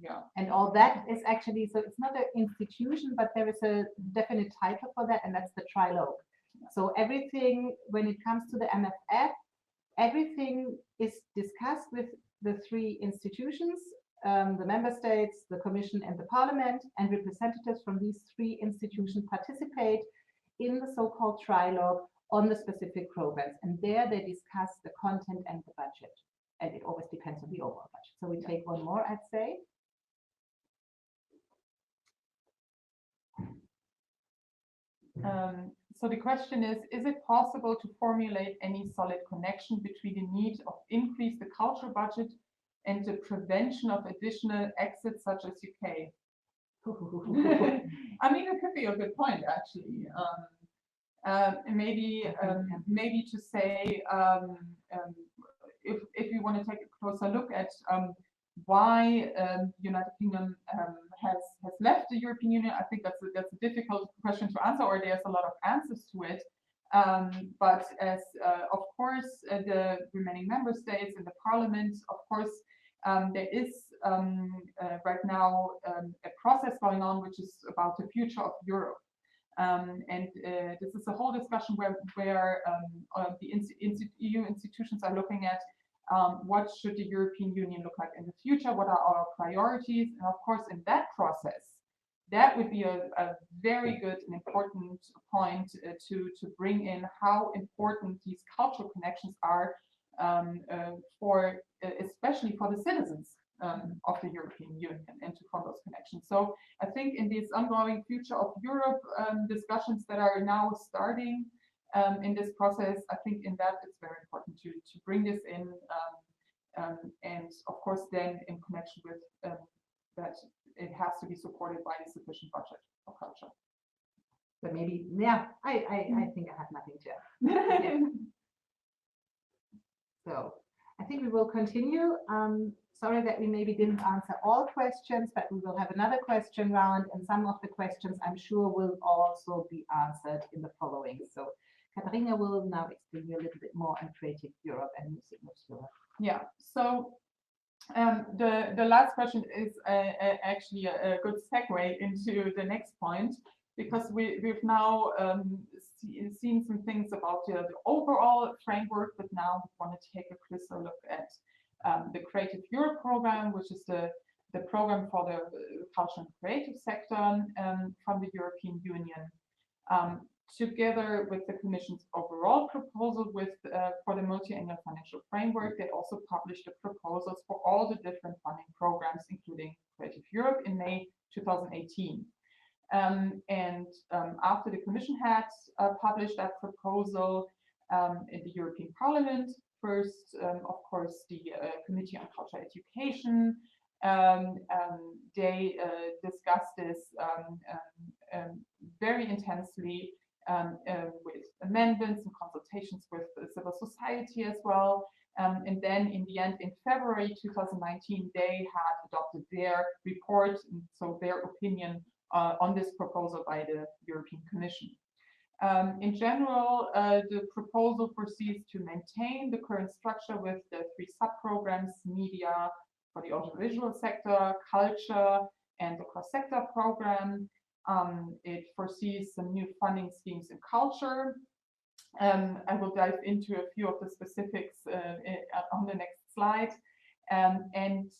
Yeah, and all that is actually, so it's not an institution, but there is a definite title for that, and that's the trilogue. So everything, when it comes to the MFF, everything is discussed with the three institutions, the member states, the Commission, and the Parliament, and representatives from these three institutions participate in the so-called trilogue on the specific programs, and there they discuss the content and the budget, and it always depends on the overall budget. So we take one more, I'd say. So the question is it possible to formulate any solid connection between the need of increase the culture budget and the prevention of additional exits such as UK? I mean, it could be a good point, actually. Maybe to say, if you want to take a closer look at why United Kingdom has left the European Union, I think that's a difficult question to answer, or there's a lot of answers to it. But as of course the remaining member states and the Parliament, of course, there is right now a process going on which is about the future of Europe. And this is a whole discussion where the EU institutions are looking at what should the European Union look like in the future, what are our priorities, and of course in that process, that would be a very good and important point to bring in how important these cultural connections are especially for the citizens of the European Union, and to form those connections. So I think in this ongoing future of Europe discussions that are now starting in this process, I think in that it's very important to bring this in, and of course then in connection with that it has to be supported by a sufficient budget for culture. But maybe, yeah, I think I have nothing to add. Yeah. So I think we will continue. Sorry that we maybe didn't answer all questions, but we will have another question round, and some of the questions I'm sure will also be answered in the following. So Katharina will now explain you a little bit more on Creative Europe and Music Moves Europe. Yeah, so the last question is actually a good segue into the next point, because we've now seen some things about the overall framework, but now we want to take a closer look at the Creative Europe program, which is the program for the culture and creative sector from the European Union. together with the Commission's overall proposal for the Multiannual Financial Framework, they also published the proposals for all the different funding programs, including Creative Europe, in May 2018. After the Commission had published that proposal in the European Parliament, first, of course, the Committee on Culture Education, they discussed this very intensely with amendments and consultations with civil society as well. And then in the end, in February 2019, they had adopted their report, and so their opinion on this proposal by the European Commission. In general, the proposal foresees to maintain the current structure with the 3 sub-programs: media for the audiovisual sector, culture, and the cross-sector program. It foresees some new funding schemes in culture. I will dive into a few of the specifics on the next slide. And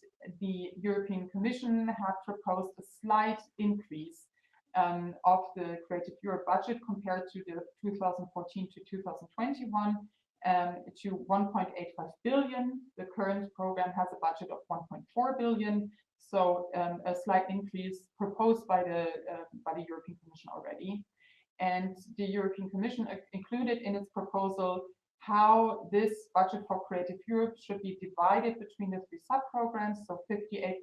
the European Commission have proposed a slight increase of the Creative Europe budget compared to the 2014 to 2021 to 1.85 billion. The current program has a budget of 1.4 billion. So a slight increase proposed by the European Commission already. And the European Commission included in its proposal how this budget for Creative Europe should be divided between the 3 sub-programs. So 58%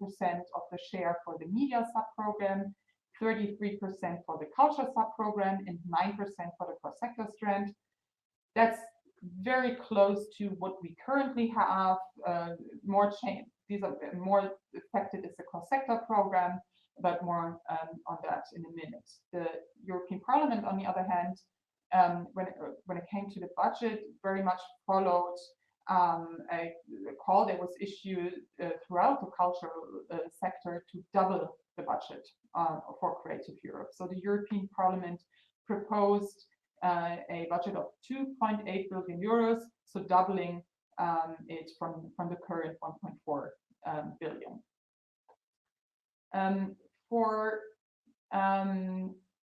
of the share for the media sub-program, 33% for the culture sub-program, and 9% for the cross-sector strand. That's very close to what we currently have. More change. These are more affected is the cross-sector program, but more on that in a minute. The European Parliament, on the other hand, when it came to the budget, very much followed a call that was issued throughout the cultural sector to double the budget for Creative Europe. So the European Parliament proposed a budget of 2.8 billion euros, so doubling it from the current 1.4 billion.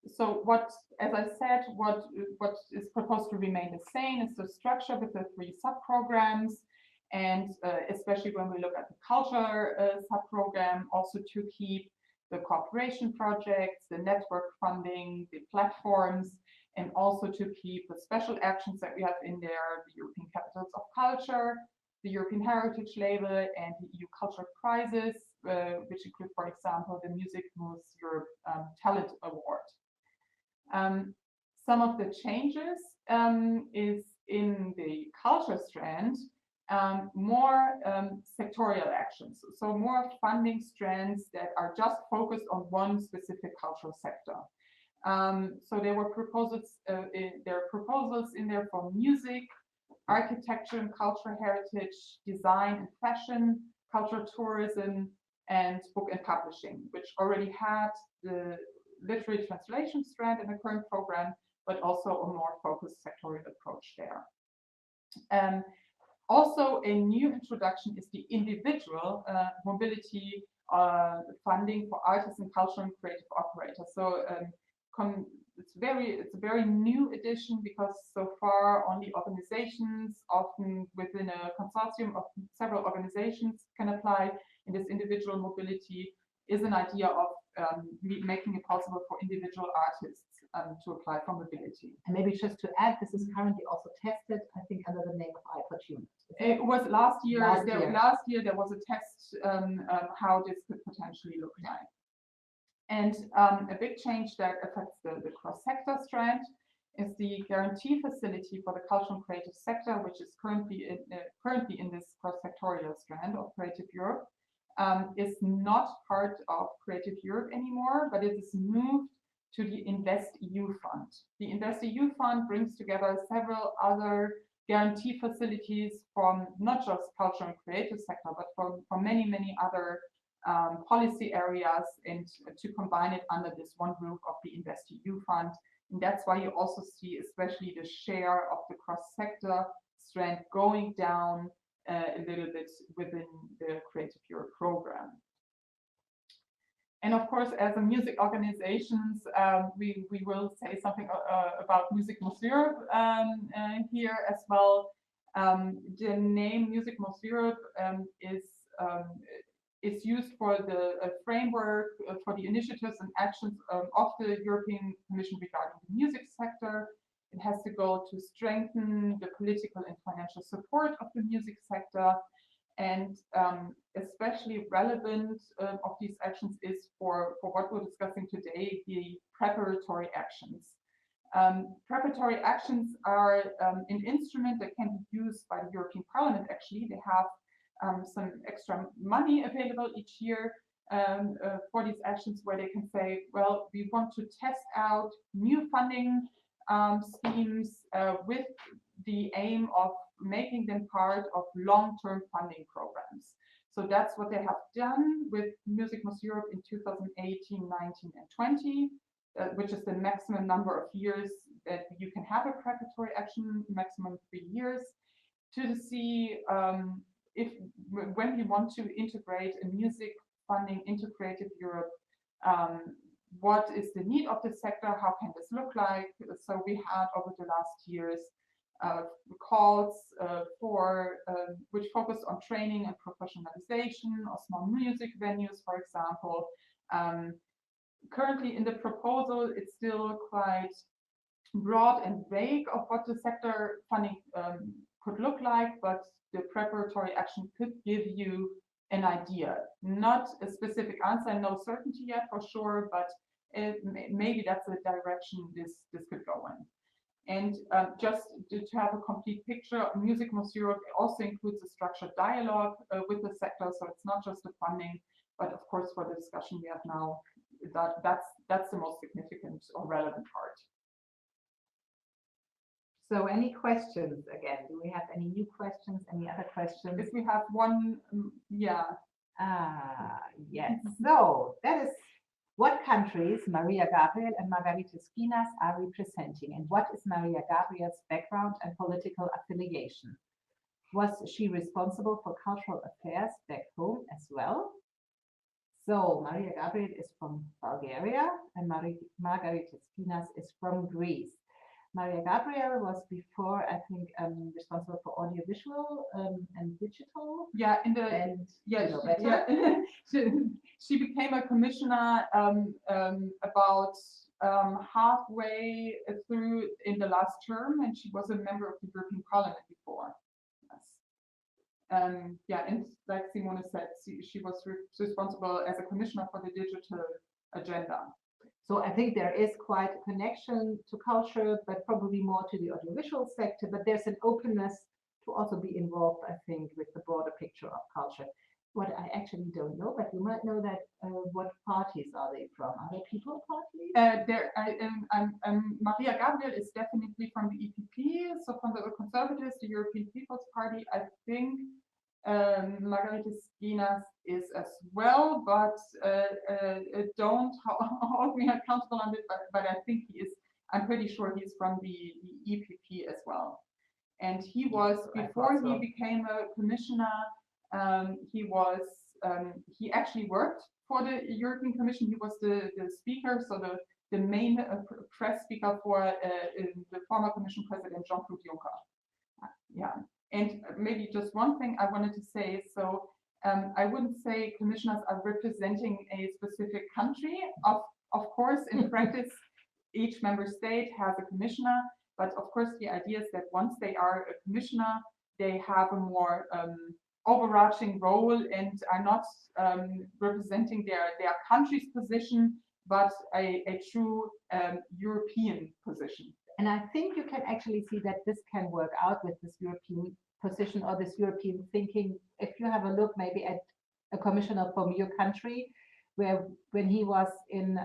So what, as I said, what is proposed to remain the same is the structure with the 3 sub-programs, and especially when we look at the culture sub-program, also to keep the cooperation projects, the network funding, the platforms, and also to keep the special actions that we have in there, the European Capitals of Culture, the European Heritage Label, and the EU Culture Prizes, which include, for example, the Music Moves Europe Talent Award. Some of the changes is in the culture strand, more sectorial actions, so more funding strands that are just focused on one specific cultural sector. So there were proposals in there for music, architecture and cultural heritage, design and fashion, cultural tourism, and book and publishing, which already had the literary translation strand in the current program, but also a more focused sectorial approach there. Also, a new introduction is the individual mobility funding for artists and cultural and creative operators. So it's a very new addition, because so far only organizations, often within a consortium of several organizations, can apply. And this individual mobility is an idea of making it possible for individual artists to apply for mobility. And maybe just to add, this is currently also tested, I think, under the name of iPortune. It was last year. Last year there was a test how this could potentially look like. And a big change that affects the cross-sector strand is the guarantee facility for the cultural and creative sector, which is currently in this cross-sectorial strand of Creative Europe, is not part of Creative Europe anymore, but it is moved to the InvestEU fund. The InvestEU fund brings together several other guarantee facilities from not just cultural and creative sector, but from many, many other policy areas, and to combine it under this one roof of the InvestEU fund. And that's why you also see especially the share of the cross-sector strand going down a little bit within the Creative Europe program. And of course, as a music organizations, we will say something about Music Most Europe here as well. The name Music Most Europe is used for the framework for the initiatives and actions of the European Commission regarding the music sector. It has the goal to strengthen the political and financial support of the music sector. And especially relevant of these actions is for what we're discussing today, the preparatory actions. Preparatory actions are an instrument that can be used by the European Parliament. Actually, they have some extra money available each year for these actions, where they can say, well, we want to test out new funding schemes with the aim of making them part of long-term funding programs. So that's what they have done with Music Most Europe in 2018, 19, and 20, which is the maximum number of years that you can have a preparatory action, maximum 3 years, to see if when you want to integrate a music funding into Creative Europe, what is the need of the sector? How can this look like? So we had over the last years calls for which focused on training and professionalization of small music venues, for example. Currently in the proposal, it's still quite broad and vague of what the sector funding could look like, but the preparatory action could give you an idea. Not a specific answer, no certainty yet for sure, but maybe that's the direction this could go in. And just to have a complete picture, Music Most Europe also includes a structured dialogue with the sector, so it's not just the funding, but of course for the discussion we have now, that's the most significant or relevant part. So any questions again? Do we have any new questions? Any other questions? If we have one, yeah. Yes. So that is what countries Maria Gabriel and Margarita Skinas are representing, and what is Maria Gabriel's background and political affiliation? Was she responsible for cultural affairs back home as well? So Maria Gabriel is from Bulgaria and Margarita Skinas is from Greece. Maria Gabriel was before, I think, responsible for audiovisual and digital. Yeah, she became a commissioner about halfway through in the last term, and she was a member of the European Parliament before. Yes. Yeah, and like Simone said, she was responsible as a commissioner for the digital agenda. So I think there is quite a connection to culture, but probably more to the audiovisual sector. But there's an openness to also be involved, I think, with the broader picture of culture. What I actually don't know, but you might know that what parties are they from? Are they People parties? Maria Gabriel is definitely from the EPP, so from the Conservatives, the European People's Party. I think Margarita Skinas is as well, but don't hold me accountable on it. But I think he is. I'm pretty sure he's from the EPP as well. And he was before he became a commissioner. He actually worked for the European Commission. He was the speaker, so the main press speaker for the former Commission President Jean-Claude Juncker. Yeah. And maybe just one thing I wanted to say, so I wouldn't say commissioners are representing a specific country. Of course, in practice, each member state has a commissioner, but of course the idea is that once they are a commissioner, they have a more overarching role and are not representing their country's position, but a true European position. And I think you can actually see that this can work out with this European position or this European thinking. If you have a look maybe at a commissioner from your country, where when he was in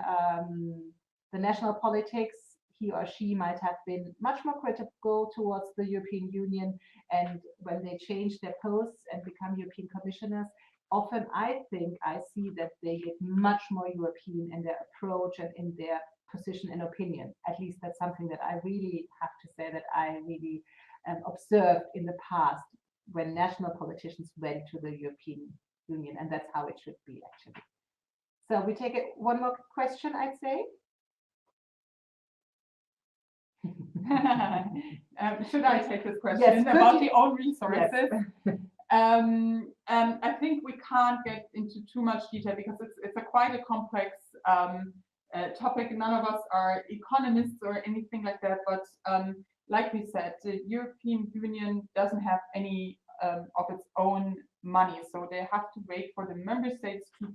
the national politics, he or she might have been much more critical towards the European Union. And when they change their posts and become European commissioners, often I think I see that they get much more European in their approach and in their position and opinion. At least that's something that I really have to say that I really observed in the past when national politicians went to the European Union, and that's how it should be actually. So we take it one more question, I'd say. Should I take this question Yes, about the own resources? Yes. I think we can't get into too much detail because it's quite a complex topic. None of us are economists or anything like that, but like we said, the European Union doesn't have any of its own money, so they have to wait for the member states to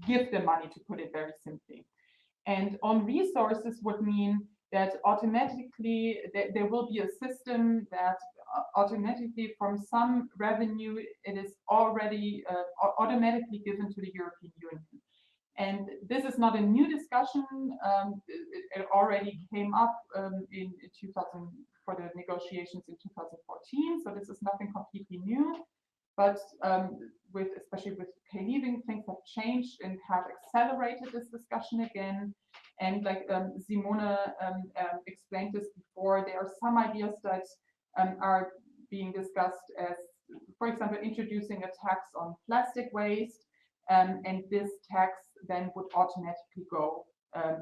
give the money, to put it very simply. And on resources would mean that automatically there will be a system that automatically from some revenue it is already automatically given to the European Union. And this is not a new discussion. It already came up in 2000 for the negotiations in 2014. So this is nothing completely new. But especially with UK leaving, things have changed and have accelerated this discussion again. And like Simone explained this before, there are some ideas that are being discussed as, for example, introducing a tax on plastic waste, and this tax then would automatically go,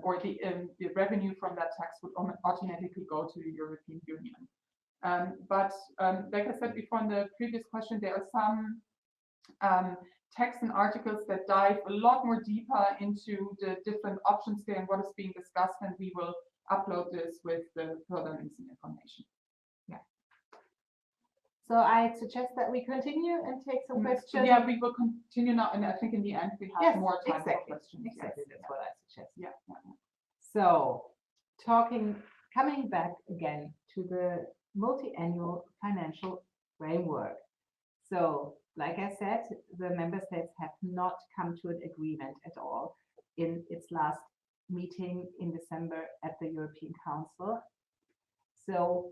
or the revenue from that tax would automatically go to the European Union. But like I said before in the previous question, there are some texts and articles that dive a lot more deeper into the different options there and what is being discussed, and we will upload this with the further links and information. Yeah. So I suggest that we continue and take some questions. Yeah, we will continue now, and I think in the end we have more time for questions. Exactly, that's what I suggest. Yeah. So coming back again to the Multiannual Financial Framework. So, like I said, the member states have not come to an agreement at all in its last meeting in December at the European Council. So,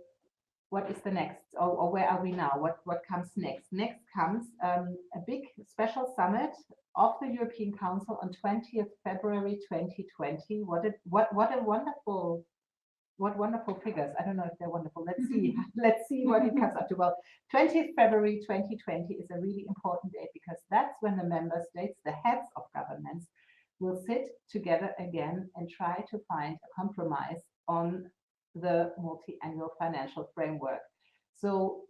what is the next, or where are we now? What comes next? Next comes a big special summit of the European Council on 20th February 2020. What wonderful figures. I don't know if they're wonderful. Let's see. Let's see what it comes up to. Well, 20th February 2020 is a really important date because that's when the member states, the heads of governments, will sit together again and try to find a compromise on the Multi-Annual Financial Framework. So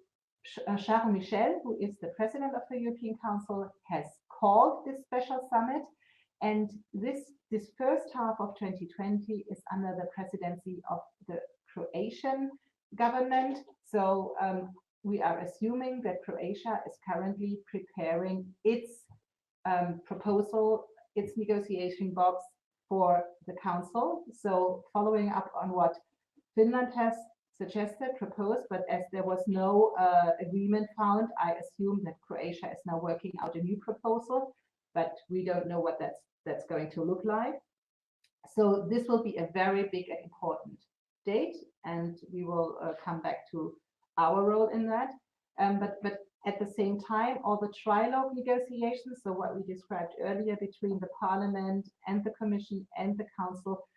Charles Michel, who is the president of the European Council, has called this special summit. And this first half of 2020 is under the presidency of the Croatian government. So we are assuming that Croatia is currently preparing its proposal, its negotiation box for the Council. So following up on what Finland has suggested, proposed, but as there was no agreement found, I assume that Croatia is now working out a new proposal, but we don't know what that's going to look like. So this will be a very big and important date, and we will come back to our role in that. But at the same time, all the trilogue negotiations, so what we described earlier between the Parliament and the Commission and the Council,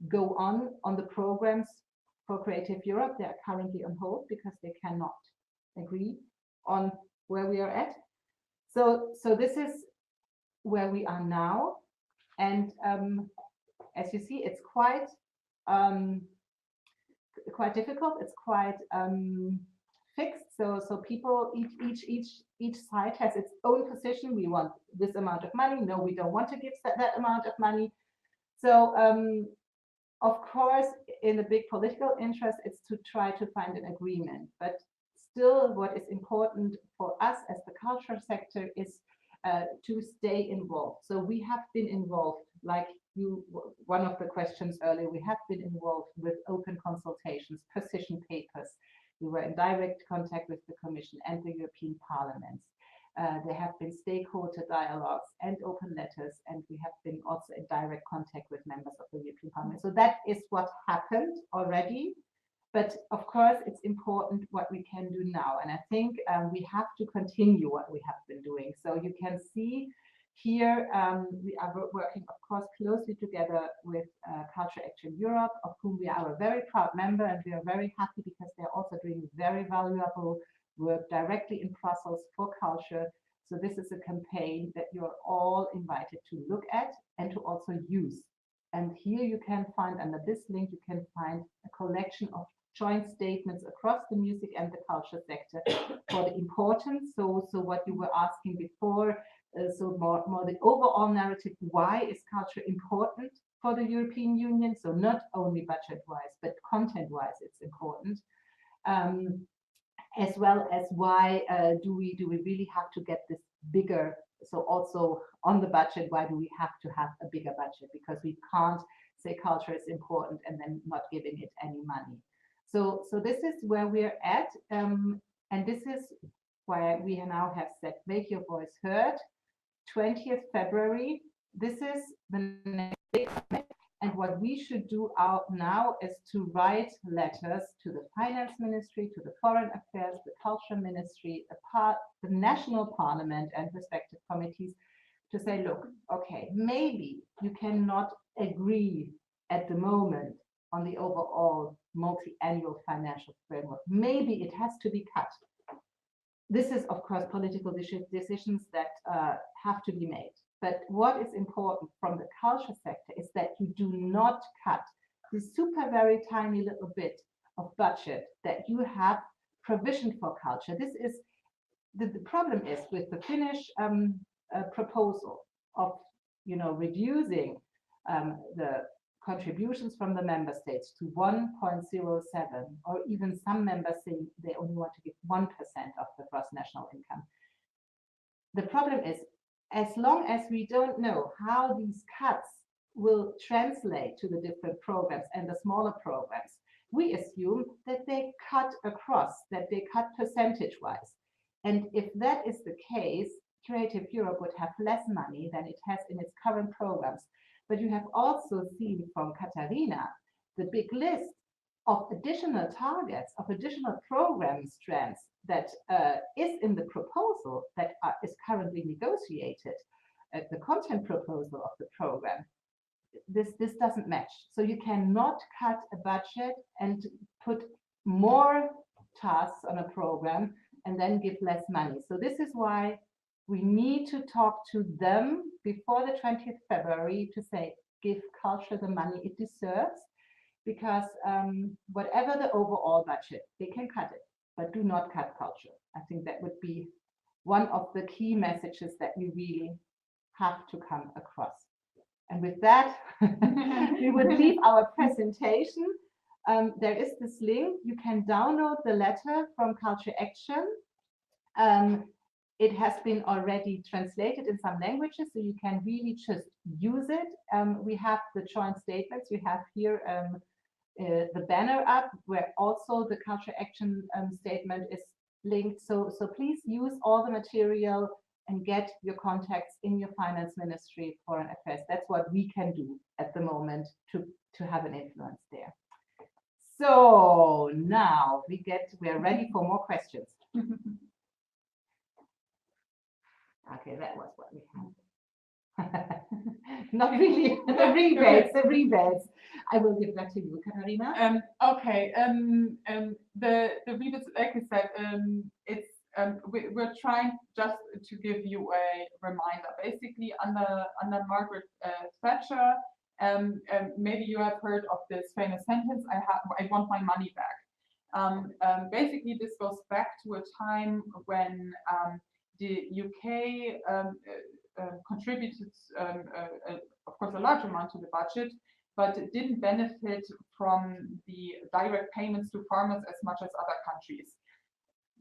go on the programs for Creative Europe. They are currently on hold because they cannot agree on where we are at. So this is where we are now. And as you see, it's quite difficult. It's quite fixed. So people, each side has its own position. We want this amount of money. No, we don't want to give that amount of money. So of course, in the big political interest, it's to try to find an agreement. But still, what is important for us as the culture sector is to stay involved. So we have been involved, like one of the questions earlier, we have been involved with open consultations, position papers. We were in direct contact with the Commission and the European Parliament. There have been stakeholder dialogues and open letters, and we have been also in direct contact with members of the European Parliament. So that is what happened already. But of course, it's important what we can do now. And I think we have to continue what we have been doing. So you can see here, we are working, of course, closely together with Culture Action Europe, of whom we are a very proud member, and we are very happy because they're also doing very valuable work directly in Brussels for culture. So this is a campaign that you're all invited to look at and to also use. And here you can find, under this link, you can find a collection of joint statements across the music and the culture sector for the importance. So what you were asking before, so more the overall narrative, why is culture important for the European Union? So not only budget-wise, but content-wise, it's important. As well as why do we really have to get this bigger? So also on the budget, why do we have to have a bigger budget? Because we can't say culture is important and then not giving it any money. So this is where we're at, and this is why we now have said, make your voice heard. 20th February, this is the next big summit. And what we should do out now is to write letters to the Finance Ministry, to the Foreign Affairs, the Culture Ministry, the National Parliament and respective committees to say, look, okay, maybe you cannot agree at the moment on the overall multi-annual financial framework. Maybe it has to be cut. This is, of course, political decisions that have to be made. But what is important from the culture sector is that you do not cut this super very tiny little bit of budget that you have provisioned for culture. This is the problem is with the Finnish proposal of reducing the contributions from the member states to 1.07, or even some members saying they only want to give 1% of the gross national income. The problem is, as long as we don't know how these cuts will translate to the different programs and the smaller programs, we assume that they cut across, that they cut percentage-wise. And if that is the case, Creative Europe would have less money than it has in its current programs. But you have also seen from Katharina the big list of additional targets, of additional program strands that is in the proposal that is currently negotiated, the content proposal of the program. This doesn't match. So you cannot cut a budget and put more tasks on a program and then give less money. So this is why we need to talk to them before the 20th February to say, give culture the money it deserves, because whatever the overall budget, they can cut it, but do not cut culture. I think that would be one of the key messages that we really have to come across. And with that, we would leave our presentation. There is this link. You can download the letter from Culture Action. It has been already translated in some languages, so you can really just use it. We have the joint statements. We have here the banner up, where also the Culture Action statement is linked. So please use all the material and get your contacts in your Finance Ministry, Foreign Affairs. That's what we can do at the moment to have an influence there. So now we're ready for more questions. Okay, that was what we had. Not really the rebates. I will give that to you, Katharina. Okay. The rebates, like I said, it's we're trying just to give you a reminder. Basically, under Margaret Thatcher, maybe you have heard of this famous sentence: "I want my money back." Basically, this goes back to a time when the UK contributed, of course, a large amount to the budget, but it didn't benefit from the direct payments to farmers as much as other countries.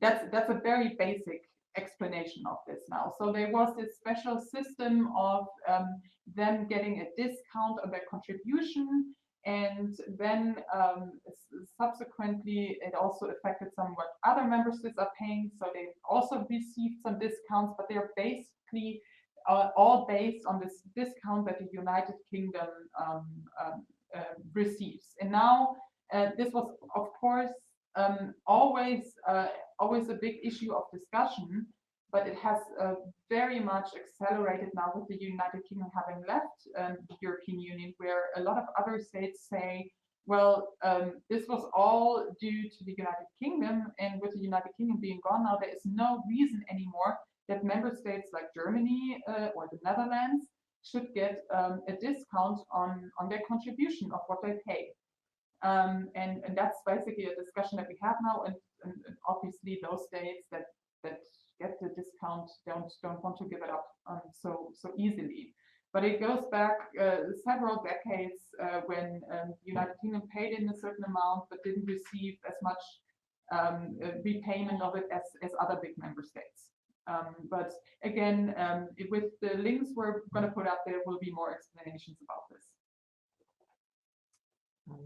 That's a very basic explanation of this now. So there was this special system of them getting a discount on their contribution, and then subsequently it also affected somewhat other member states are paying, so they also received some discounts, but they're basically all based on this discount that the United Kingdom receives. And now this was, of course, always a big issue of discussion, but it has very much accelerated now with the United Kingdom having left the European Union, where a lot of other states say, well, this was all due to the United Kingdom, and with the United Kingdom being gone now, there is no reason anymore that member states like Germany or the Netherlands should get a discount on their contribution of what they pay. And that's basically a discussion that we have now, and obviously those states that get the discount don't want to give it up so easily. But it goes back several decades when the United Kingdom paid in a certain amount but didn't receive as much repayment of it as other big member states. But again, with the links we're going to put up, there will be more explanations about this.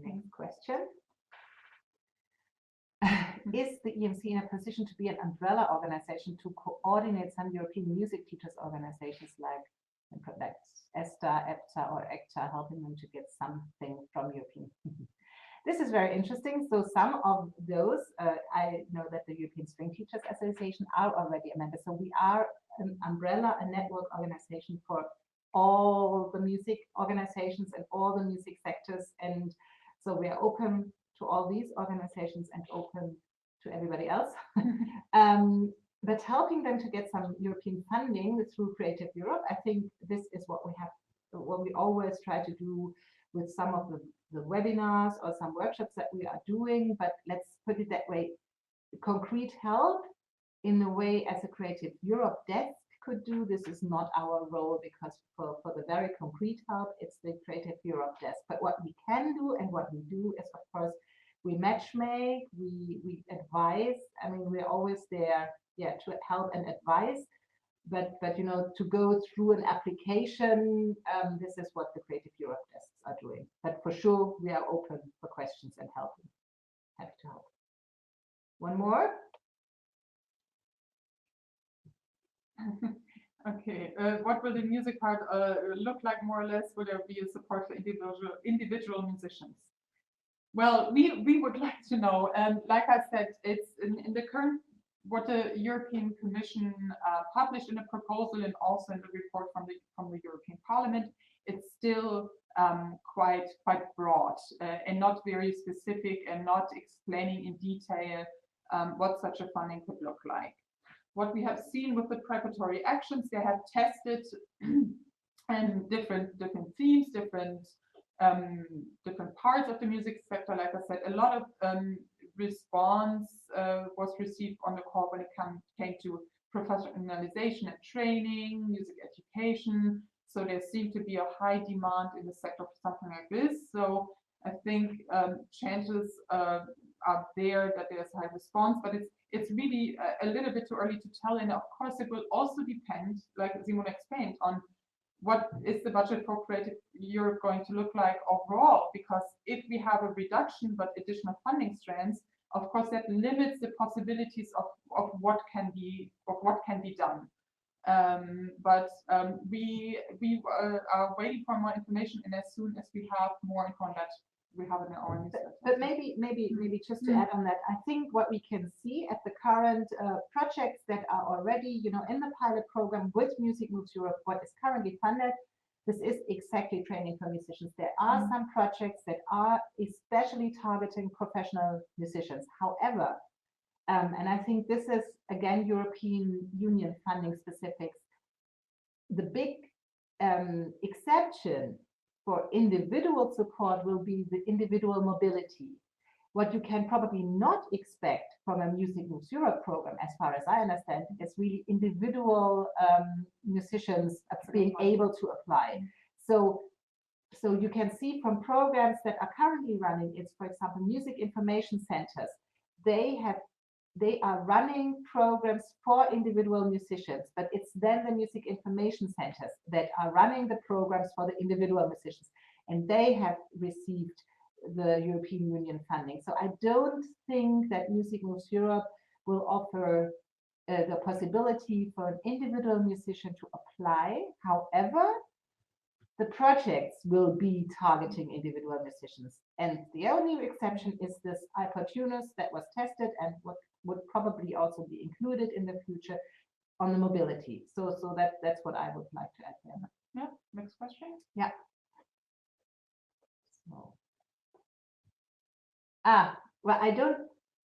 Next question. Is the EMC in a position to be an umbrella organization to coordinate some European music teachers organizations like ESTA, EPTA, or ECTA, helping them to get something from European? This is very interesting. So some of those, I know that the European String Teachers Association are already a member. So we are an umbrella, a network organization for all the music organizations and all the music sectors. And so we are open to all these organizations and open to everybody else. But helping them to get some European funding through Creative Europe, I think this is what we always try to do with some of the webinars or some workshops that we are doing. But let's put it that way, concrete help in a way as a Creative Europe desk could do. This is not our role, because for the very concrete help, it's the Creative Europe desk. But what we can do and what we do is, of course, we matchmake, we advise. I mean, we're always there, to help and advise. But you know, to go through an application, this is what the Creative Europe desks are doing. But for sure, we are open for questions and helping. Happy to help. One more. Okay, what will the music part look like, more or less? Will there be a support for individual musicians? Well, we would like to know, and like I said, it's in the current, what the European Commission published in a proposal and also in the report from the European Parliament, it's still quite broad and not very specific, and not explaining in detail what such a funding could look like. What we have seen with the preparatory actions, they have tested and different themes, different parts of the music sector. Like I said, a lot of response was received on the call when it came to professionalization and training, music education. So there seemed to be a high demand in the sector for something like this. So I think chances are there that there's high response, but it's really a little bit too early to tell. And of course, it will also depend, like Simone explained, on what is the budget for Creative Europe going to look like overall. Because if we have a reduction but additional funding strands, of course that limits the possibilities of what can be done. But we are waiting for more information, and as soon as we have more info on that, we have it in our newsletter. But maybe just to add on that, I think what we can see at the current projects that are already, you know, in the pilot program with Music Moves Europe, what is currently funded, this is exactly training for musicians. There are some projects that are especially targeting professional musicians. However, and I think this is again European Union funding specifics, the big exception for individual support will be the individual mobility. What you can probably not expect from a Music Moves Europe program, as far as I understand, is really individual musicians being able to apply. So you can see from programs that are currently running, it's, for example, music information centers. They are running programs for individual musicians, but it's then the music information centers that are running the programs for the individual musicians, and they have received the European Union funding. So I don't think that Music Moves Europe will offer the possibility for an individual musician to apply. However, the projects will be targeting individual musicians. And the only exception is this iPortunus that was tested and what would probably also be included in the future on the mobility. So that's what I would like to add there. Yeah, next question. Yeah. So. Well, I don't,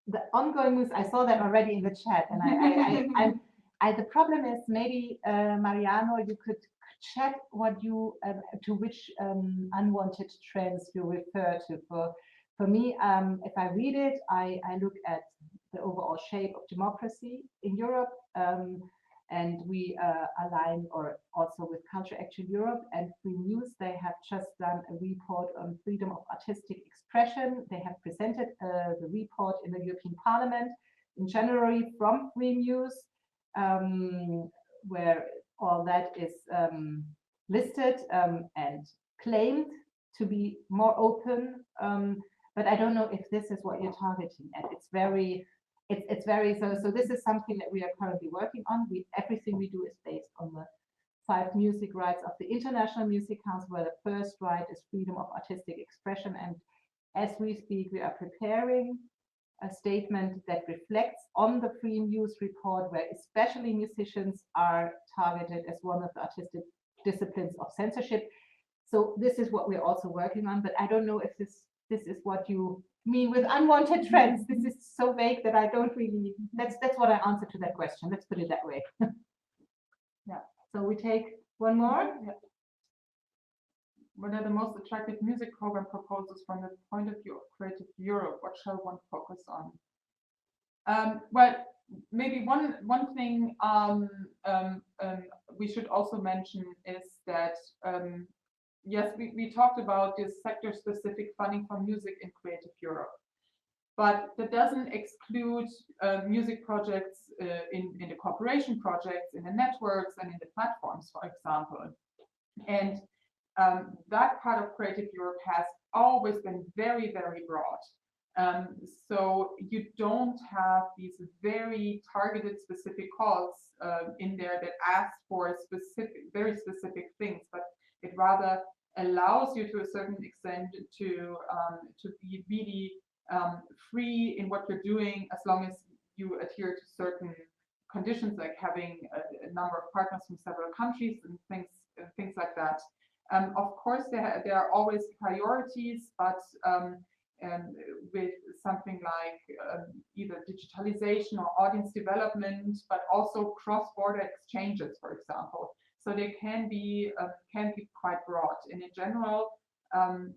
the ongoing moves, I saw that already in the chat, and the problem is maybe, Mariano, you could check what you, to which unwanted trends you refer to. For me, if I read it, I look at the overall shape of democracy in Europe, and we align, or also with Culture Action Europe and Free News. They have just done a report on freedom of artistic expression. They have presented the report in the European Parliament in January from Free News, where all that is listed and claimed to be more open. But I don't know if this is what you're targeting at. It's very, so this is something that we are currently working on. Everything we do is based on the 5 music rights of the International Music Council, where the first right is freedom of artistic expression. And as we speak, we are preparing a statement that reflects on the Free News report, where especially musicians are targeted as one of the artistic disciplines of censorship. So this is what we're also working on, but I don't know if this is what you mean with unwanted trends. This is so vague that I don't really, that's what I answer to that question. Let's put it that way. Yeah. So we take one more. Yeah. What are the most attractive music program proposals from the point of view of Creative Europe? What shall one focus on? Well, maybe one thing we should also mention is that yes, we talked about this sector-specific funding for music in Creative Europe, but that doesn't exclude music projects in the cooperation projects, in the networks, and in the platforms, for example. And that part of Creative Europe has always been very, very broad. So you don't have these very targeted specific calls in there that ask for very specific things, but it rather allows you to a certain extent to be really free in what you're doing, as long as you adhere to certain conditions, like having a number of partners from several countries and things like that. Of course, there are always priorities, but with something like either digitalization or audience development, but also cross-border exchanges, for example. So they can be quite broad. And in general, and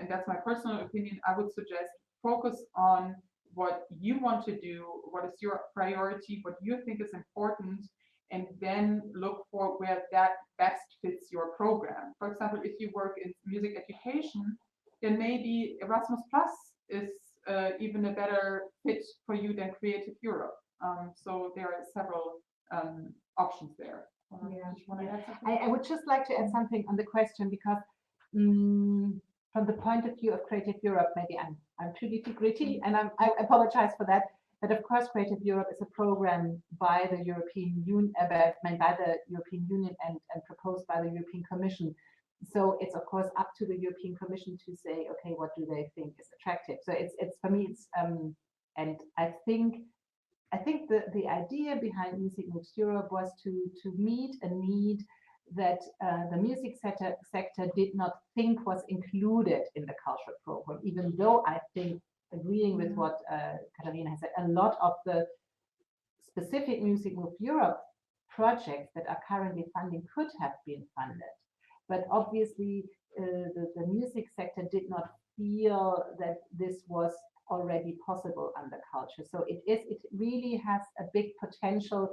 that's my personal opinion, I would suggest focus on what you want to do, what is your priority, what you think is important, and then look for where that best fits your program. For example, if you work in music education, then maybe Erasmus Plus is even a better fit for you than Creative Europe. So there are several options there. Yeah. I would just like to add something on the question, because from the point of view of Creative Europe, maybe I'm too nitty-gritty, and I apologize for that. But of course, Creative Europe is a program by the European Union, and proposed by the European Commission. So it's of course up to the European Commission to say, okay, what do they think is attractive? So it's for me, it's and I think the idea behind Music Moves Europe was to meet a need that the music sector did not think was included in the cultural program, even though I think, agreeing with what Katharina has said, a lot of the specific Music Move Europe projects that are currently funding could have been funded. But obviously, the music sector did not feel that this was already possible under culture. So it really has a big potential,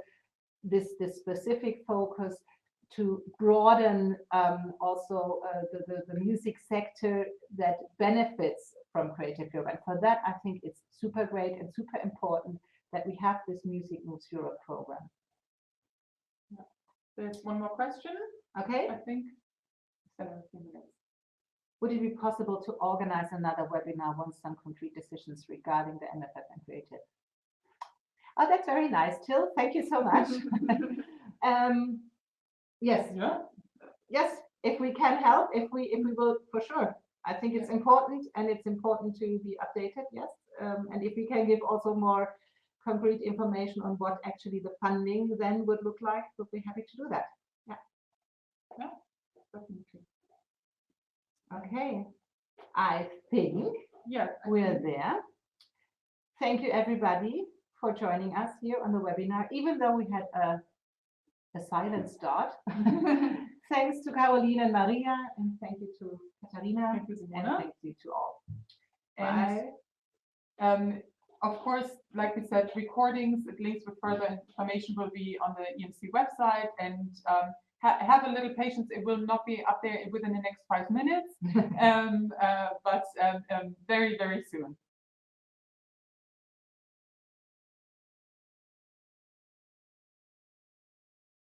this specific focus, to broaden also the music sector that benefits from Creative Europe. And for that, I think it's super great and super important that we have this Music Moves Europe program. There's one more question. Okay. I think 17 minutes. Would it be possible to organize another webinar once some concrete decisions regarding the MFF and Creative? Oh, that's very nice, Till. Thank you so much. Yes. Yeah. Yes. If we can help, if we will, for sure. I think it's important, and it's important to be updated. Yes. And if we can give also more concrete information on what actually the funding then would look like, we'll be happy to do that. Yeah. Yeah. Definitely. Okay. I think yes, we're there. Thank you, everybody, for joining us here on the webinar, even though we had a silent start. Thanks to Caroline and Maria, and thank you to Katharina, Thank you, and Simone. thank you to all. And Bye. of course, like we said, recordings, links with further information will be on the EMC website, and have a little patience. It will not be up there within the next 5 minutes, but very, very soon.